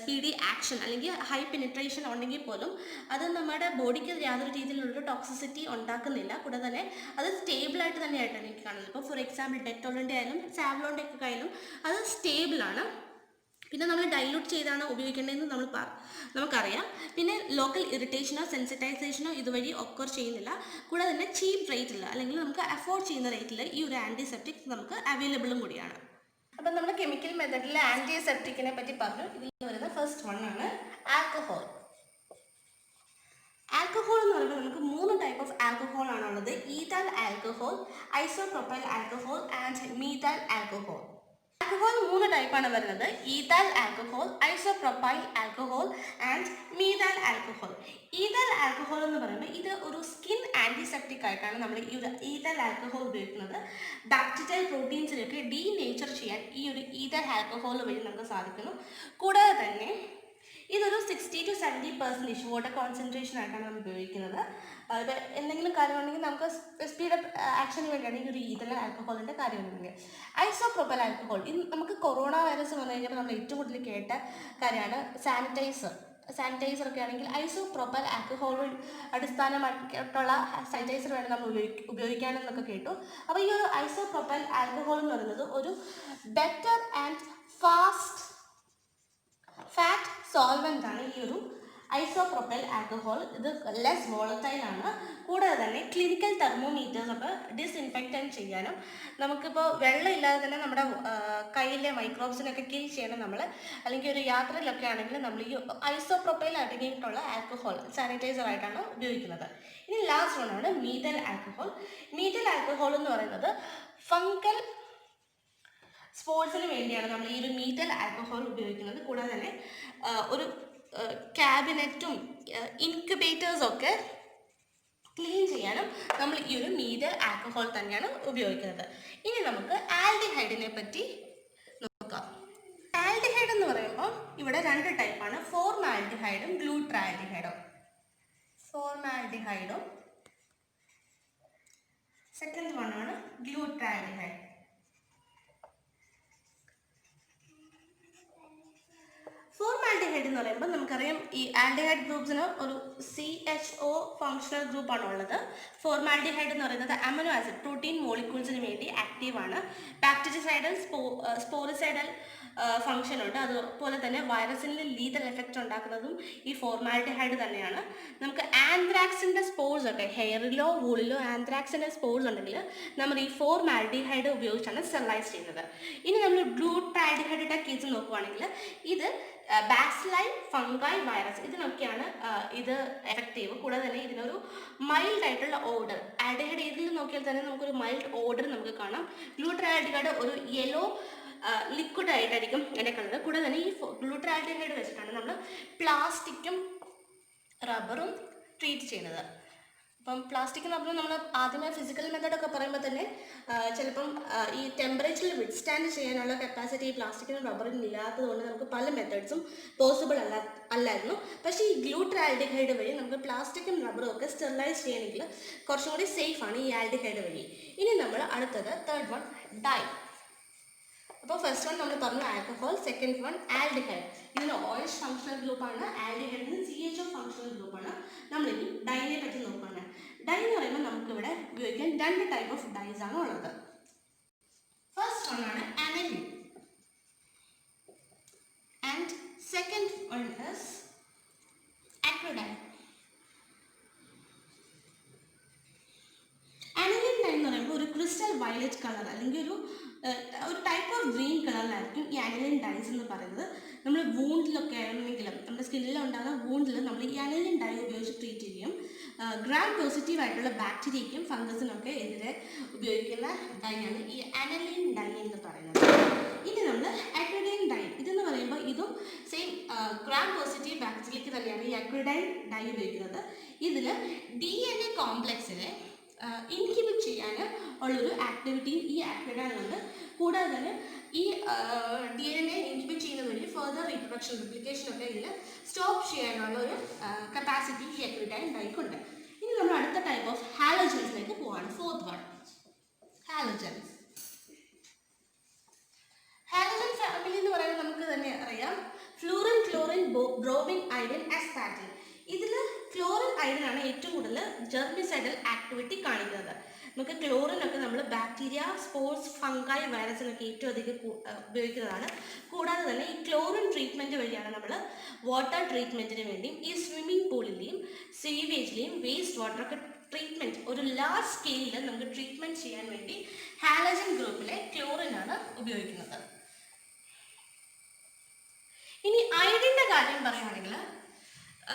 [SPEAKER 1] സ്പീഡി ആക്ഷൻ അല്ലെങ്കിൽ ഹൈ പെനിട്രേഷൻ ഉണ്ടെങ്കിൽ പോലും അത് നമ്മുടെ ബോഡിക്ക് യാതൊരു രീതിയിലുള്ള ടോക്സിസിറ്റി ഉണ്ടാക്കുന്നില്ല. കൂടാതെ തന്നെ അത് സ്റ്റേബിളായിട്ട് തന്നെയായിട്ടാണ് എനിക്ക് കാണുന്നത്. ഇപ്പോൾ ഫോർ എക്സാമ്പിൾ ഡെറ്റോളിൻ്റെ ആയാലും സാവ്ലോണിൻ്റെ ഒക്കെ ആയാലും അത് സ്റ്റേബിളാണ്. പിന്നെ നമ്മൾ ഡൈലൂട്ട് ചെയ്താണ് ഉപയോഗിക്കേണ്ടതെന്ന് നമുക്കറിയാം. പിന്നെ ലോക്കൽ ഇറിറ്റേഷനോ സെൻസിറ്റൈസേഷനോ ഇതുവഴി ഒക്കർ ചെയ്യുന്നില്ല. കൂടാതെ തന്നെ ചീപ്പ് റേറ്റിൽ അല്ലെങ്കിൽ നമുക്ക് അഫോർഡ് ചെയ്യുന്ന റേറ്റിൽ ഈ ഒരു ആൻറ്റിസെപ്റ്റിക് നമുക്ക് അവൈലബിളും കൂടിയാണ്. അപ്പം നമ്മൾ കെമിക്കൽ മെത്തഡിൽ ആൻറ്റിസെപ്റ്റിക്കിനെ പറ്റി പറഞ്ഞു. ഇതിൽ വരുന്ന ഫസ്റ്റ് വൺ ആണ് ആൽക്കഹോൾ. ആൽക്കഹോൾ എന്ന് പറയുമ്പോൾ നമുക്ക് 3 ടൈപ്പ് ഓഫ് ആൽക്കഹോൾ ആണുള്ളത്. Ethyl alcohol, isopropyl alcohol and methyl alcohol. Alcohol 3 ടൈപ്പാണ് വരുന്നത്. Ethyl alcohol, isopropyl alcohol and methyl alcohol. Ethyl alcohol എന്ന് പറയുമ്പോൾ ഇത് ഒരു സ്കിൻ ആൻറ്റിസെപ്റ്റിക് ആയിട്ടാണ് നമ്മൾ ഈ ഒരു ഈഥൈൽ ആൽക്കഹോൾ ഉപയോഗിക്കുന്നത്. ബാക്ടീരിയൽ പ്രോട്ടീൻസിനൊക്കെ ഡീനേച്ചർ ചെയ്യാൻ ഈ ഒരു ഈഥൈൽ ആൽക്കഹോൾ വഴി നമുക്ക് സാധിക്കുന്നു. കൂടാതെ തന്നെ ഇതൊരു 60 to 70% വാട്ടർ കോൺസെൻട്രേഷൻ ആയിട്ടാണ് നമ്മൾ ഉപയോഗിക്കുന്നത്. ഇപ്പോൾ എന്തെങ്കിലും കാര്യമുണ്ടെങ്കിൽ നമുക്ക് സ്പീഡ് അപ്പ് ആക്ഷന് വേണ്ടിയാണ് ഈ ഒരു ഈഥൈൽ ആൽക്കഹോളിൻ്റെ കാര്യമുണ്ടെങ്കിൽ. ഐസോപ്രോപ്പൈൽ ആൽക്കഹോൾ, ഇത് നമുക്ക് കൊറോണ വൈറസ് വന്നു കഴിഞ്ഞപ്പോൾ നമ്മൾ ഏറ്റവും കൂടുതൽ കേട്ട കാര്യമാണ് സാനിറ്റൈസർ ഒക്കെ ആണെങ്കിൽ ഐസോപ്രോപ്പൈൽ ആൽക്കഹോൾ അടിസ്ഥാനമായിട്ടുള്ള സാനിറ്റൈസർ വേണം നമ്മൾ ഉപയോഗിക്കാനെന്നൊക്കെ കേട്ടു. അപ്പോൾ ഈ ഒരു ഐസോപ്രോപ്പൈൽ ആൽക്കഹോൾ എന്ന് പറയുന്നത് ഒരു ബെറ്റർ ആൻഡ് ഫാറ്റ് സോൾവെൻ്റ് ആണ് ഈ ഒരു ഐസോപ്രോപ്പൈൽ ആൽക്കഹോൾ. ഇത് ലെസ് വോളറ്റൈൽ ആണ്. കൂടാതെ തന്നെ ക്ലിനിക്കൽ തെർമോമീറ്റേഴ്സ് ഒക്കെ ഡിസ്ഇൻഫെക്റ്റൻറ്റ് ചെയ്യാനും നമുക്കിപ്പോൾ വെള്ളം ഇല്ലാതെ തന്നെ നമ്മുടെ കയ്യിലെ മൈക്രോബ്സിനൊക്കെ കിൽ ചെയ്യണം നമ്മൾ, അല്ലെങ്കിൽ ഒരു യാത്രയിലൊക്കെ ആണെങ്കിൽ നമ്മൾ ഈ ഐസോപ്രോപ്പൈൽ അടങ്ങിയിട്ടുള്ള ആൽക്കഹോൾ സാനിറ്റൈസർ ആയിട്ടാണ് ഉപയോഗിക്കുന്നത്. ഇനി ലാസ്റ്റ് വണ്ണാണ് മീഥൈൽ ആൽക്കഹോൾ. മീഥൈൽ ആൽക്കഹോൾ എന്ന് പറയുന്നത് ഫംഗൽ സ്പോർട്സിന് വേണ്ടിയാണ് നമ്മൾ ഈ ഒരു മീഥൈൽ ആൽക്കഹോൾ ഉപയോഗിക്കുന്നത്. കൂടാതെ തന്നെ ഒരു ക്യാബിനറ്റും ഇൻക്യുബേറ്റേഴ്സും ഒക്കെ ക്ലീൻ ചെയ്യാനും നമ്മൾ ഈ ഒരു മീഥൈൽ ആൽക്കഹോൾ തന്നെയാണ് ഉപയോഗിക്കുന്നത്. ഇനി നമുക്ക് ആൽഡിഹൈഡിനെ പറ്റി നോക്കാം. ആൽഡിഹൈഡ് എന്ന് പറയുമ്പോൾ ഇവിടെ 2 ടൈപ്പാണ്, ഫോർമാൽഡിഹൈഡും ഗ്ലൂട്രാൽഡിഹൈഡും. ഫോർമാൽഡിഹൈഡും സെക്കൻഡ് വണ്ണാണ് ഗ്ലൂട്രാൽഡിഹൈഡ്. ഫോർമാൽഡിഹൈഡ് എന്ന് പറയുമ്പോൾ നമുക്കറിയാം ഈ ആൽഡിഹൈഡ് ഗ്രൂപ്പ്സിന് ഒരു CHO ഫങ്ഷണൽ ഗ്രൂപ്പാണ് ഉള്ളത്. ഫോർമാൽഡിഹൈഡ് എന്ന് പറയുന്നത് അമിനോ ആസിഡ് പ്രോട്ടീൻ മോളിക്യൂൾസിന് വേണ്ടി ആക്റ്റീവാണ്. ബാക്ടീരിയസൈഡൽ സ്പോറിസൈഡൽ ഫങ്ഷൻ ഉണ്ട്. അതുപോലെ തന്നെ വൈറസിന് ലീതൽ എഫക്റ്റ് ഉണ്ടാക്കുന്നതും ഈ ഫോർമാൽഡിഹൈഡ് തന്നെയാണ്. നമുക്ക് ആന്ത്രാക്സിൻ്റെ സ്പോർസ് ഒക്കെ ഹെയറിലോ വൂളിലോ ആന്ത്രാക്സിൻ്റെ സ്പോർസ് ഉണ്ടെങ്കിൽ നമ്മൾ ഈ ഫോർമാൽഡിഹൈഡ് ഉപയോഗിച്ചാണ് സ്റ്റെറിലൈസ് ചെയ്യുന്നത്. ഇനി നമ്മൾ ഗ്ലൂട്രാൽഡിഹൈഡിൻ്റെ കേസ് നോക്കുകയാണെങ്കിൽ ഇത് ബാസിലൈ, ഫംഗൈ, വൈറസ് ഇതിനൊക്കെയാണ് ഇത് എഫക്റ്റീവ്. കൂടാതെ തന്നെ ഇതിനൊരു മൈൽഡ് ആയിട്ടുള്ള ഓർഡർ, ആൽഡിഹൈഡ് ഏതിൽ നോക്കിയാൽ തന്നെ നമുക്കൊരു മൈൽഡ് ഓർഡർ നമുക്ക് കാണാം. ഗ്ലൂട്രാൽഡിഹൈഡ് ഒരു യെല്ലോ ലിക്വിഡ് ആയിട്ടായിരിക്കും എൻ്റെ കളർ. കൂടാതെ തന്നെ ഈ ഗ്ലൂട്രാൽഡിഹൈഡ് വെച്ചിട്ടാണ് നമ്മൾ പ്ലാസ്റ്റിക്കും റബ്ബറും ട്രീറ്റ് ചെയ്യുന്നത്. അപ്പം പ്ലാസ്റ്റിക് റബ്ബറും നമ്മൾ ആദ്യമേ ഫിസിക്കൽ മെത്തേഡൊക്കെ പറയുമ്പോൾ തന്നെ ചിലപ്പം ഈ ടെമ്പറേച്ചറിൽ വിത്ത്സ്റ്റാൻഡ് ചെയ്യാനുള്ള കപ്പാസിറ്റി ഈ പ്ലാസ്റ്റിക്കിനും റബ്ബറിനും ഇല്ലാത്തതുകൊണ്ട് നമുക്ക് പല മെത്തേഡ്സും പോസിബിൾ അല്ലായിരുന്നു. പക്ഷേ ഈ ഗ്ലൂട്രാൽഡിഹൈഡ് വഴി നമുക്ക് പ്ലാസ്റ്റിക്കും റബ്ബറും ഒക്കെ സ്റ്റെറിലൈസ് ചെയ്യണമെങ്കിൽ കുറച്ചും കൂടി സേഫാണ് ഈ ആൽഡിഹൈഡ് വഴി. ഇനി നമ്മൾ അടുത്തത് തേർഡ് വൺ ഡൈ. അപ്പോൾ ഫസ്റ്റ് വൺ നമ്മൾ പറഞ്ഞു ആൽക്കഹോൾ, സെക്കൻഡ് വൺ ആൽഡിഹൈഡ്. ഇതിന് OH ഫങ്ഷണൽ ഗ്രൂപ്പാണ്, ആൽഡിഹൈഡിന് CHO ഫങ്ഷണൽ ഗ്രൂപ്പാണ്. നമ്മളിനി ഡൈനെ പറ്റി നോക്കുകയാണ്. ഡൈ എന്ന് പറയുമ്പോൾ നമുക്കിവിടെ ഉപയോഗിക്കാൻ 2 ടൈപ്പ് ഓഫ് ഡൈസ് ആണ് ഉള്ളത്. ഫസ്റ്റ് വൺ ആണ് aniline and second one is acridine. Aniline dye എന്ന് പറയുമ്പോൾ ഒരു ക്രിസ്റ്റൽ വയലറ്റ് കളർ അല്ലെങ്കിൽ ഒരു ടൈപ്പ് ഓഫ് ഗ്രീൻ കളറിലായിരിക്കും ഈ അനലിൻ ഡൈസ് എന്ന് പറയുന്നത്. നമ്മൾ വൂണ്ടിലൊക്കെ ആണെങ്കിലും നമ്മുടെ സ്കിന്നിലുണ്ടാകുന്ന വൂണ്ടിൽ നമ്മൾ ഈ അനലിൻ ഡൈ ഉപയോഗിച്ച് ട്രീറ്റ് ചെയ്യും. ഗ്രാം പോസിറ്റീവ് ആയിട്ടുള്ള ബാക്ടീരിയയ്ക്കും ഫംഗസിനൊക്കെ എതിരെ ഉപയോഗിക്കുന്ന ഡൈയാണ് ഈ അനലിൻ ഡൈ എന്ന് പറയുന്നത്. ഇനി നമ്മൾ അക്രിഡൈൻ ഡൈ, ഇതെന്ന് പറയുമ്പോൾ ഇതും സെയിം ഗ്രാം പോസിറ്റീവ് ബാക്ടീരിയയ്ക്ക് തന്നെയാണ് ഈ അക്രിഡൈൻ ഡൈ ഉപയോഗിക്കുന്നത്. ഇതിൽ DNA കോംപ്ലക്സിനെ ഇൻഹിബിറ്റ് ചെയ്യാൻ ഉള്ളൊരു ആക്ടിവിറ്റി ഈ അക്രിഡൈനുണ്ട്. കൂടാതെ തന്നെ ഈ DNA ഇൻഹിബിറ്റ് ചെയ്യുന്നത് വഴി ഫർദർ റീപ്രൊഡക്ഷൻ, റിപ്ലിക്കേഷൻ ഒക്കെ ഇതിൽ സ്റ്റോപ്പ് ചെയ്യാനുള്ള ഒരു കപ്പാസിറ്റി ഈ അക്രിഡൈൻ ഡൈക്കുണ്ട്. ഇനി നമ്മൾ അടുത്ത ടൈപ്പ് ഓഫ് ഹാലോജൻസിലേക്ക് പോവാണ്. Fourth one halogens. Halogen family എന്ന് പറയുന്നത് നമുക്ക് തന്നെ അറിയാം, ഫ്ലൂറിൻ, ക്ലോറിൻ, ബ്രോമിൻ, ഐഡിൻ, അസ്പാർട്ടിൻ. ഇതിൽ ക്ലോറിൻ, ഐഡിൻ ആണ് ഏറ്റവും കൂടുതൽ ജെർമിസൈഡൽ ആക്ടിവിറ്റി കാണിക്കുന്നത്. നമുക്ക് ക്ലോറിനൊക്കെ നമ്മൾ ബാക്ടീരിയ, സ്പോർട്സ്, ഫംഗൈ, വൈറസിനൊക്കെ ഏറ്റവും അധികം ഉപയോഗിക്കുന്നതാണ്. കൂടാതെ തന്നെ ഈ ക്ലോറിൻ ട്രീറ്റ്മെൻറ്റ് വഴിയാണ് നമ്മൾ വാട്ടർ ട്രീറ്റ്മെൻറ്റിന് വേണ്ടിയും ഈ സ്വിമ്മിംഗ് പൂളിലെയും സീവേജിലെയും വേസ്റ്റ് വാട്ടറൊക്കെ ട്രീറ്റ്മെൻറ്റ് ഒരു ലാർജ് സ്കെയിലിൽ നമുക്ക് ട്രീറ്റ്മെൻറ്റ് ചെയ്യാൻ വേണ്ടി ഹാലജൻ ഗ്രൂപ്പിലെ ക്ലോറിനാണ് ഉപയോഗിക്കുന്നത്. ഇനി ഐഡിൻ്റെ കാര്യം പറയുകയാണെങ്കിൽ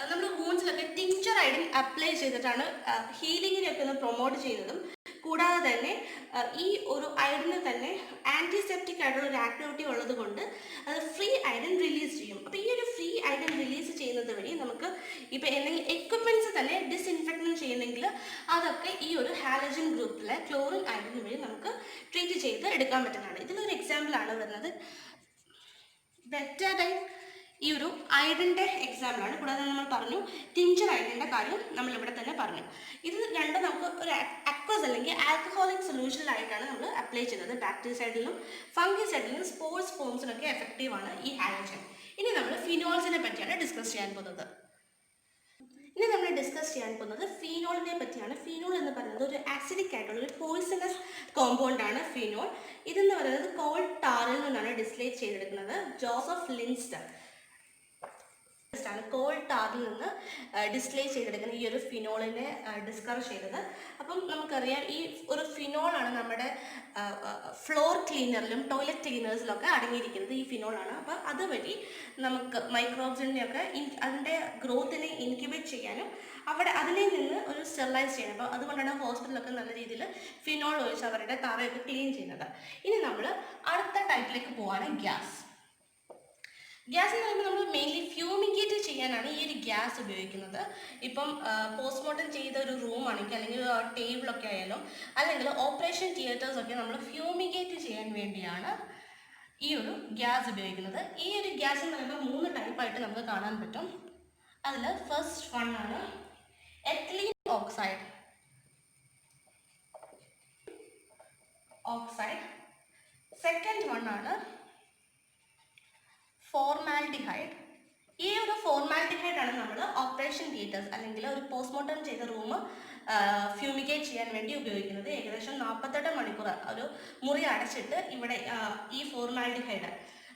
[SPEAKER 1] നമ്മൾ വൂൺസിലൊക്കെ ടിങ്ചർ ഐഡിൻ അപ്ലൈ ചെയ്തിട്ടാണ് ഹീലിങ്ങിനെയൊക്കെ ഒന്ന് പ്രൊമോട്ട് ചെയ്യുന്നതും കൂടാതെ തന്നെ ഈ ഒരു അയഡിന് തന്നെ ആൻറ്റിസെപ്റ്റിക് ആയിട്ടുള്ള ഒരു ആക്ടിവിറ്റി ഉള്ളത് കൊണ്ട് അത് ഫ്രീ അയഡിൻ റിലീസ് ചെയ്യും. അപ്പോൾ ഈ ഒരു ഫ്രീ അയഡിൻ റിലീസ് ചെയ്യുന്നത് വഴി നമുക്ക് ഇപ്പോൾ എന്തെങ്കിലും എക്യുപ്മെൻറ്റ്സ് തന്നെ ഡിസ്ഇൻഫെക്ഷൻ ചെയ്യുന്നെങ്കിൽ അതൊക്കെ ഈ ഒരു ഹാലജൻ ഗ്രൂപ്പിലെ ക്ലോറിൻ അയഡിൻ വഴി നമുക്ക് ട്രീറ്റ് ചെയ്ത് എടുക്കാൻ പറ്റുന്നതാണ്. ഇതിലൊരു എക്സാമ്പിളാണ് വരുന്നത് ബെറ്റാഡൈൻ. ഈ ഒരു അയഡിൻ്റെ എക്സാമ്പിളാണ്. കൂടാതെ നമ്മൾ പറഞ്ഞു ടിഞ്ചർ അയഡിൻ്റെ കാര്യം നമ്മളിവിടെ തന്നെ പറഞ്ഞു. ഇത് രണ്ടും നമുക്ക് ഒരു അക്വസ് അല്ലെങ്കിൽ ആൽക്കഹോളിക് സൊല്യൂഷനിലായിട്ടാണ് നമ്മൾ അപ്ലൈ ചെയ്യുന്നത്. ബാക്ടീരിയസൈഡിലും ഫംഗിസൈഡിലും സ്പോർട്സ് ഫോംസിലൊക്കെ എഫക്റ്റീവാണ് ഈ ഹാലജൻ. ഇനി നമ്മൾ ഫിനോൾസിനെ പറ്റിയാണ് ഡിസ്കസ് ചെയ്യാൻ പോകുന്നത്. ഇനി നമ്മൾ ഡിസ്കസ് ചെയ്യാൻ പോകുന്നത് ഫീനോളിനെ പറ്റിയാണ്. ഫീനോൾ എന്ന് പറയുന്നത് ഒരു ആസിഡിക് ആയിട്ടുള്ള ഒരു പോയിസണസ് കോമ്പൗണ്ടാണ് ഫീനോൾ. ഇതെന്ന് പറയുന്നത് കോൾ ടാറിൽ നിന്നാണ് ഡിസ്ലേറ്റ് ചെയ്തെടുക്കുന്നത്. ജോസഫ് ലിൻസ്റ്റർ ആണ് കോൾ ടാറിൽ നിന്ന് ഡിസ്പ്ലേ ചെയ്തെടുക്കുന്ന ഈ ഒരു ഫിനോളിനെ ഡിസ്കവർ ചെയ്തത്. അപ്പം നമുക്കറിയാം ഈ ഒരു ഫിനോളാണ് നമ്മുടെ ഫ്ലോർ ക്ലീനറിലും ടോയ്ലറ്റ് ക്ലീനേഴ്സിലൊക്കെ അടങ്ങിയിരിക്കുന്നത് ഈ ഫിനോളാണ്. അപ്പോൾ അതുവഴി നമുക്ക് മൈക്രോബ്സിനെയൊക്കെ അതിൻ്റെ ഗ്രോത്തിനെ ഇൻക്യുബേറ്റ് ചെയ്യാനും അതിൽ നിന്ന് ഒരു സ്റ്റെറിലൈസ് ചെയ്യണം. അപ്പോൾ അതുകൊണ്ടാണ് ഹോസ്പിറ്റലൊക്കെ നല്ല രീതിയിൽ ഫിനോൾ ഒഴിച്ച് അവരുടെ തറയൊക്കെ ക്ലീൻ ചെയ്യുന്നത്. ഇനി നമ്മൾ അടുത്ത ടൈപ്പിലേക്ക് പോവാണ് ഗ്യാസ്. ഗ്യാസ് എന്ന് പറയുമ്പോൾ നമ്മൾ മെയിൻലി ഫ്യൂമിഗേറ്റ് ചെയ്യാനാണ് ഈ ഒരു ഗ്യാസ് ഉപയോഗിക്കുന്നത്. ഇപ്പം പോസ്റ്റ്മോർട്ടം ചെയ്ത ഒരു റൂമാണെങ്കിൽ അല്ലെങ്കിൽ ടേബിളൊക്കെ ആയാലും അല്ലെങ്കിൽ ഓപ്പറേഷൻ തിയേറ്റേഴ്സൊക്കെ നമ്മൾ ഫ്യൂമിഗേറ്റ് ചെയ്യാൻ വേണ്ടിയാണ് ഈ ഒരു ഗ്യാസ് ഉപയോഗിക്കുന്നത്. ഈ ഒരു ഗ്യാസ് എന്ന് പറയുമ്പോൾ 3 ടൈപ്പായിട്ട് നമുക്ക് കാണാൻ പറ്റും. അതിൽ ഫസ്റ്റ് വൺ ആണ് എത്തിലീൻ ഓക്സൈഡ്. സെക്കൻഡ് വൺ ആണ് ഫോർമാൽഡിഹൈഡ്. ഈ ഒരു ഫോർമാൽഡിഹൈഡ് ആണ് നമ്മൾ ഓപ്പറേഷൻ തിയേറ്റേഴ്സ് അല്ലെങ്കിൽ ഒരു പോസ്റ്റ്മോർട്ടം ചെയ്ത റൂം ഫ്യൂമിഗേറ്റ് ചെയ്യാൻ വേണ്ടി ഉപയോഗിക്കുന്നത്. ഏകദേശം 48 മണിക്കൂർ ഒരു മുറി അടച്ചിട്ട് ഇവിടെ ഈ ഫോർമാൽഡിഹൈഡ്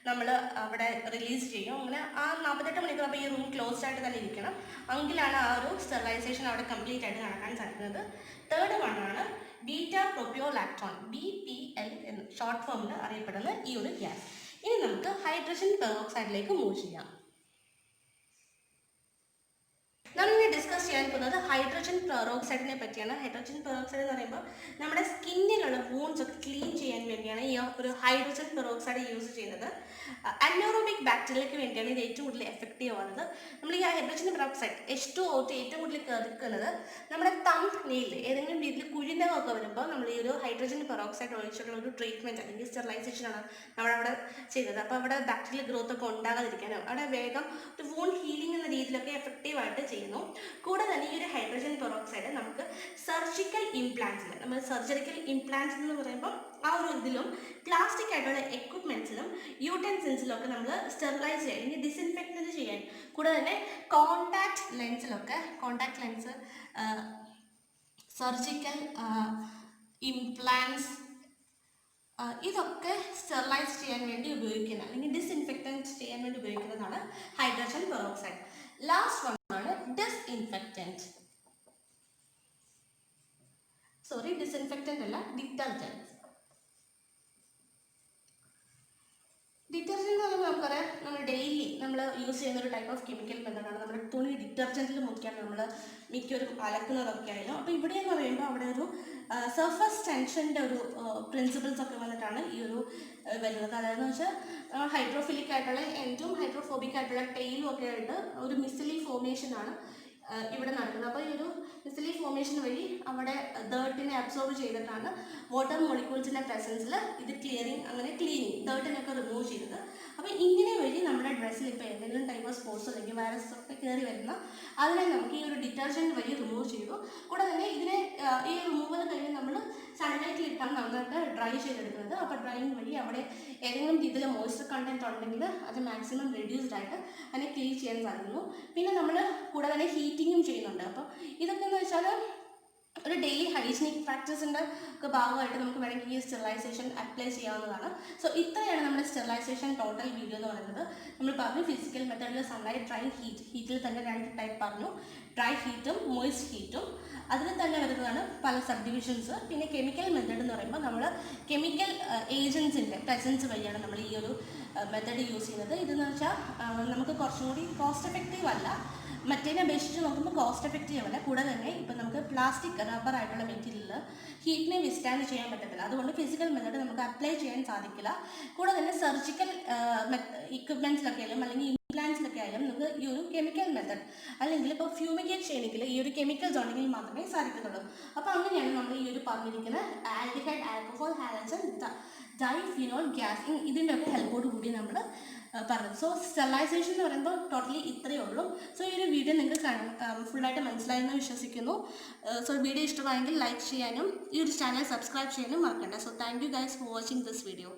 [SPEAKER 1] നമ്മൾ അവിടെ റിലീസ് ചെയ്യും. അങ്ങനെ ആ 48 മണിക്കൂർ അപ്പോൾ ഈ റൂം ക്ലോസ്ഡ് ആയിട്ട് തന്നെ ഇരിക്കണം. എങ്കിലാണ് ആ ഒരു സ്റ്റെറിലൈസേഷൻ അവിടെ കംപ്ലീറ്റ് ആയിട്ട് നടക്കാൻ സാധിക്കുന്നത്. തേർഡ് വൺ ആണ് ബീറ്റാ പ്രൊപ്പിയോലാക്ടോൺ, BPL എന്ന് ഷോർട്ട് ഫോമിൽ അറിയപ്പെടുന്ന ഈ ഒരു ഗ്യാസ്. ഇനി നമുക്ക് ഹൈഡ്രജൻ പെറോക്സൈഡിലേക്ക് മൂവ് ചെയ്യാം. നമ്മളിനി ഡിസ്കസ് ചെയ്യാൻ പോകുന്നത് ഹൈഡ്രജൻ പെറോക്സൈഡിനെ പറ്റിയാണ്. ഹൈഡ്രജൻ പെറോക്സൈഡ് എന്ന് പറയുമ്പോൾ നമ്മുടെ സ്കിന്നിലുള്ള വൂൺസ് ഒക്കെ ക്ലീൻ ചെയ്യാൻ വേണ്ടിയാണ് ഈ ഒരു ഹൈഡ്രജൻ പെറോക്സൈഡ് യൂസ് ചെയ്യുന്നത്. അനോറോബിക് ബാക്ടീരിയയ്ക്ക് വേണ്ടിയാണ് ഇത് ഏറ്റവും കൂടുതൽ എഫക്റ്റീവ് ആവുന്നത്. നമ്മൾ ഈ ഹൈഡ്രജൻ പെറോക്സൈഡ് H2O ഏറ്റവും കൂടുതൽ കേൾക്കുന്നത് നമ്മുടെ തമ്പ് നെയിൽ ഏതെങ്കിലും രീതിയിൽ കുഴിനകമൊക്കെ വരുമ്പോൾ നമ്മൾ ഈ ഒരു ഹൈഡ്രജൻ പെറോക്സൈഡ് ഒഴിച്ചിട്ടുള്ള ഒരു ട്രീറ്റ്മെൻറ്റ് അല്ലെങ്കിൽ സ്റ്റെറിലൈസേഷനാണ് നമ്മളവിടെ ചെയ്തത്. അപ്പോൾ അവിടെ ബാക്ടീരിയൽ ഗ്രോത്ത് ഒക്കെ ഉണ്ടാകാതിരിക്കാനും അവിടെ വേഗം ഒരു വൂൺ ഹീലിംഗ് എന്ന രീതിയിലൊക്കെ എഫക്റ്റീവായിട്ട് ചെയ്യുന്നു. കൂടെ തന്നെ ഈ ഒരു ഹൈഡ്രജൻ പെറോക്സൈഡ് നമുക്ക് സർജിക്കൽ ഇംപ്ലാന്റ്സിൽ, നമ്മൾ സർജറിക്കൽ ഇംപ്ലാന്റ്സ് എന്ന് പറയുമ്പോൾ ആ ഒരു ഇതിലും പ്ലാസ്റ്റിക് ആയിട്ടുള്ള എക്വിപ്മെൻറ്റ്സിലും യൂട്ടൻസിൽസിലും ഒക്കെ നമ്മൾ സ്റ്റെറിലൈസ് ചെയ്യാൻ അല്ലെങ്കിൽ ഡിസ്ഇൻഫെക്റ്റ് ചെയ്യാൻ, കൂടെ തന്നെ കോണ്ടാക്ട് ലെൻസ്, സർജിക്കൽ ഇംപ്ലാന്റ്സ് ഇതൊക്കെ സ്റ്റെറിലൈസ് ചെയ്യാൻ വേണ്ടി ഉപയോഗിക്കുന്ന അല്ലെങ്കിൽ ഡിസ്ഇൻഫെക്റ്റൻറ്റ് ചെയ്യാൻ വേണ്ടി ഉപയോഗിക്കുന്നതാണ് ഹൈഡ്രജൻ പെറോക്സൈഡ്. ലാസ്റ്റ് വൺ ആണ് ഡിസ്ഇൻഫെക്റ്റൻറ്റ് അല്ല, ഡിറ്റർജൻറ്റ്. ഡിറ്റർജൻറ്റ് എന്ന് പറയുമ്പോൾ നമുക്കറിയാം നമ്മൾ ഡെയിലി നമ്മൾ യൂസ് ചെയ്യുന്ന ഒരു ടൈപ്പ് ഓഫ് കെമിക്കൽ മെത്തഡാണ്. നമ്മുടെ തുണി ഡിറ്റർജൻറ്റിൽ മുക്കിയാണ് നമ്മൾ മിക്കവരും അലക്കുന്നതൊക്കെ ആയാലും. അപ്പോൾ ഇവിടെ എന്ന് പറയുമ്പോൾ അവിടെ ഒരു സർഫസ് ടെൻഷൻ്റെ ഒരു പ്രിൻസിപ്പിൾസ് ഒക്കെ വന്നിട്ടാണ് ഈ ഒരു വരുന്നത്. അതായത് വെച്ചാൽ ഹൈഡ്രോഫിലിക് ആയിട്ടുള്ള എൻഡും ഹൈഡ്രോഫോബിക് ആയിട്ടുള്ള ടെയിലും ഒക്കെ ആയിട്ട് ഒരു മിസലി ഫോർമേഷനാണ് ഇവിടെ നടക്കുന്നത്. അപ്പോൾ ഈ ഒരു മിസലി ഫോർമേഷൻ വഴി അവിടെ ഡേർട്ടിനെ അബ്സോർബ് ചെയ്തിട്ടാണ് വാട്ടർ മോളിക്യൂൾസിൻ്റെ പ്രസൻസിൽ ഇത് ക്ലീനിങ് ഡേർട്ടിനൊക്കെ റിമൂവ് ചെയ്തത്. അപ്പോൾ ഇങ്ങനെ വഴി നമ്മുടെ ഡ്രസ്സിൽ ഇപ്പോൾ എന്തെങ്കിലും ടൈപ്പ് ഓഫ് സ്പോർട്സ് അല്ലെങ്കിൽ വൈറസ് ഒക്കെ കയറി വരുന്ന അതിനെ നമുക്ക് ഈ ഒരു ഡിറ്റർജൻറ്റ് വഴി റിമൂവ് ചെയ്തു. കൂടെ തന്നെ ഇതിനെ ഈ റിമൂവൽ കഴിഞ്ഞ് നമ്മൾ സൺലൈറ്റിൽ ഇട്ടാണ് നന്നായിട്ട് ഡ്രൈ ചെയ്തെടുക്കുന്നത്. അപ്പോൾ ഡ്രൈയിങ് വഴി അവിടെ ഏതെങ്കിലും രീതിയിൽ മോയ്സ്ചർ കണ്ടൻറ്റ് ഉണ്ടെങ്കിൽ അത് മാക്സിമം റെഡ്യൂസ്ഡ് ആയിട്ട് അതിനെ ക്ലീൻ ചെയ്യാൻ സാധിക്കുന്നു. പിന്നെ നമ്മൾ കൂടെ തന്നെ ഹീറ്റിങ്ങും ചെയ്യുന്നുണ്ട്. അപ്പോൾ ഇതൊക്കെ എന്ന് വെച്ചാൽ ഒരു ഡെയിലി ഹൈജീനിക് പ്രാക്ടീസിൻ്റെ ഒക്കെ ഭാഗമായിട്ട് നമുക്ക് വേണമെങ്കിൽ ഈ സ്റ്റെറിലൈസേഷൻ അപ്ലൈ ചെയ്യാവുന്നതാണ്. സോ ഇത്രയാണ് നമ്മുടെ സ്റ്റെറിലൈസേഷൻ ടോട്ടൽ വീഡിയോ എന്ന് പറയുന്നത്. നമ്മൾ പറഞ്ഞു ഫിസിക്കൽ മെത്തേഡിൽ സൺലൈറ്റ്, ഡ്രൈ ഹീറ്റിൽ തന്നെ 2 ടൈപ്പ് പറഞ്ഞു, ഡ്രൈ ഹീറ്റും മോയ്സ്റ്റ് ഹീറ്റും. അതിൽ തന്നെ വരുന്നതാണ് പല സബ് ഡിവിഷൻസ്. പിന്നെ കെമിക്കൽ മെത്തേഡ് എന്ന് പറയുമ്പോൾ നമ്മൾ കെമിക്കൽ ഏജൻസിൻ്റെ പ്രസൻസ് വഴിയാണ് നമ്മൾ ഈ ഒരു മെത്തേഡ് യൂസ് ചെയ്യുന്നത്. ഇതെന്ന് വെച്ചാൽ നമുക്ക് കുറച്ചും കൂടി കോസ്റ്റ് എഫക്റ്റീവ് അല്ല, മറ്റേനെ അപേക്ഷിച്ച് നോക്കുമ്പോൾ കോസ്റ്റ് എഫക്റ്റീവ് അല്ല. കൂടെ തന്നെ ഇപ്പം നമുക്ക് പ്ലാസ്റ്റിക് റബ്ബർ ആയിട്ടുള്ള മെറ്റീരിയൽ ഹീറ്റിനെ വിസ്റ്റാൻഡ് ചെയ്യാൻ പറ്റത്തില്ല. അതുകൊണ്ട് ഫിസിക്കൽ മെത്തേഡ് നമുക്ക് അപ്ലൈ ചെയ്യാൻ സാധിക്കില്ല. കൂടെ തന്നെ സർജിക്കൽ ഇക്വിപ്മെൻറ്റ്സിലൊക്കെ ആയാലും അല്ലെങ്കിൽ ഇംപ്ലാന്റ്സിലൊക്കെ ആയാലും നമുക്ക് ഈ ഒരു കെമിക്കൽ മെത്തേഡ് അല്ലെങ്കിൽ ഇപ്പോൾ ഫ്യൂമിഗേറ്റ് ചെയ്യണമെങ്കിൽ ഈ ഒരു കെമിക്കൽസ് ഉണ്ടെങ്കിൽ മാത്രമേ സാധിക്കുന്നുള്ളൂ. അപ്പോൾ അങ്ങനെയാണ് നമ്മൾ ഈ ഒരു പറഞ്ഞിരിക്കുന്ന ആൽഡിഹൈഡ്, ആൽക്കഹോൾ, ഹാലജൻ, ഡൈഫിനോൾ, ഗ്യാസ് ഇതിൻ്റെ ഒക്കെ ഹെൽപ്പോട് കൂടി നമ്മൾ പറഞ്ഞത്. സോ സ്റ്റെറിലൈസേഷൻ എന്ന് പറയുമ്പോൾ ടോട്ടലി ഇത്രയേ ഉള്ളൂ. സോ ഈ ഒരു വീഡിയോ നിങ്ങൾക്ക് ഫുള്ളായിട്ട് മനസ്സിലായെന്ന് വിശ്വസിക്കുന്നു. സോ വീഡിയോ ഇഷ്ടമായെങ്കിൽ ലൈക്ക് ചെയ്യാനും ഈ ഒരു ചാനൽ സബ്സ്ക്രൈബ് ചെയ്യാനും മറക്കണ്ട. So thank you guys for watching this video.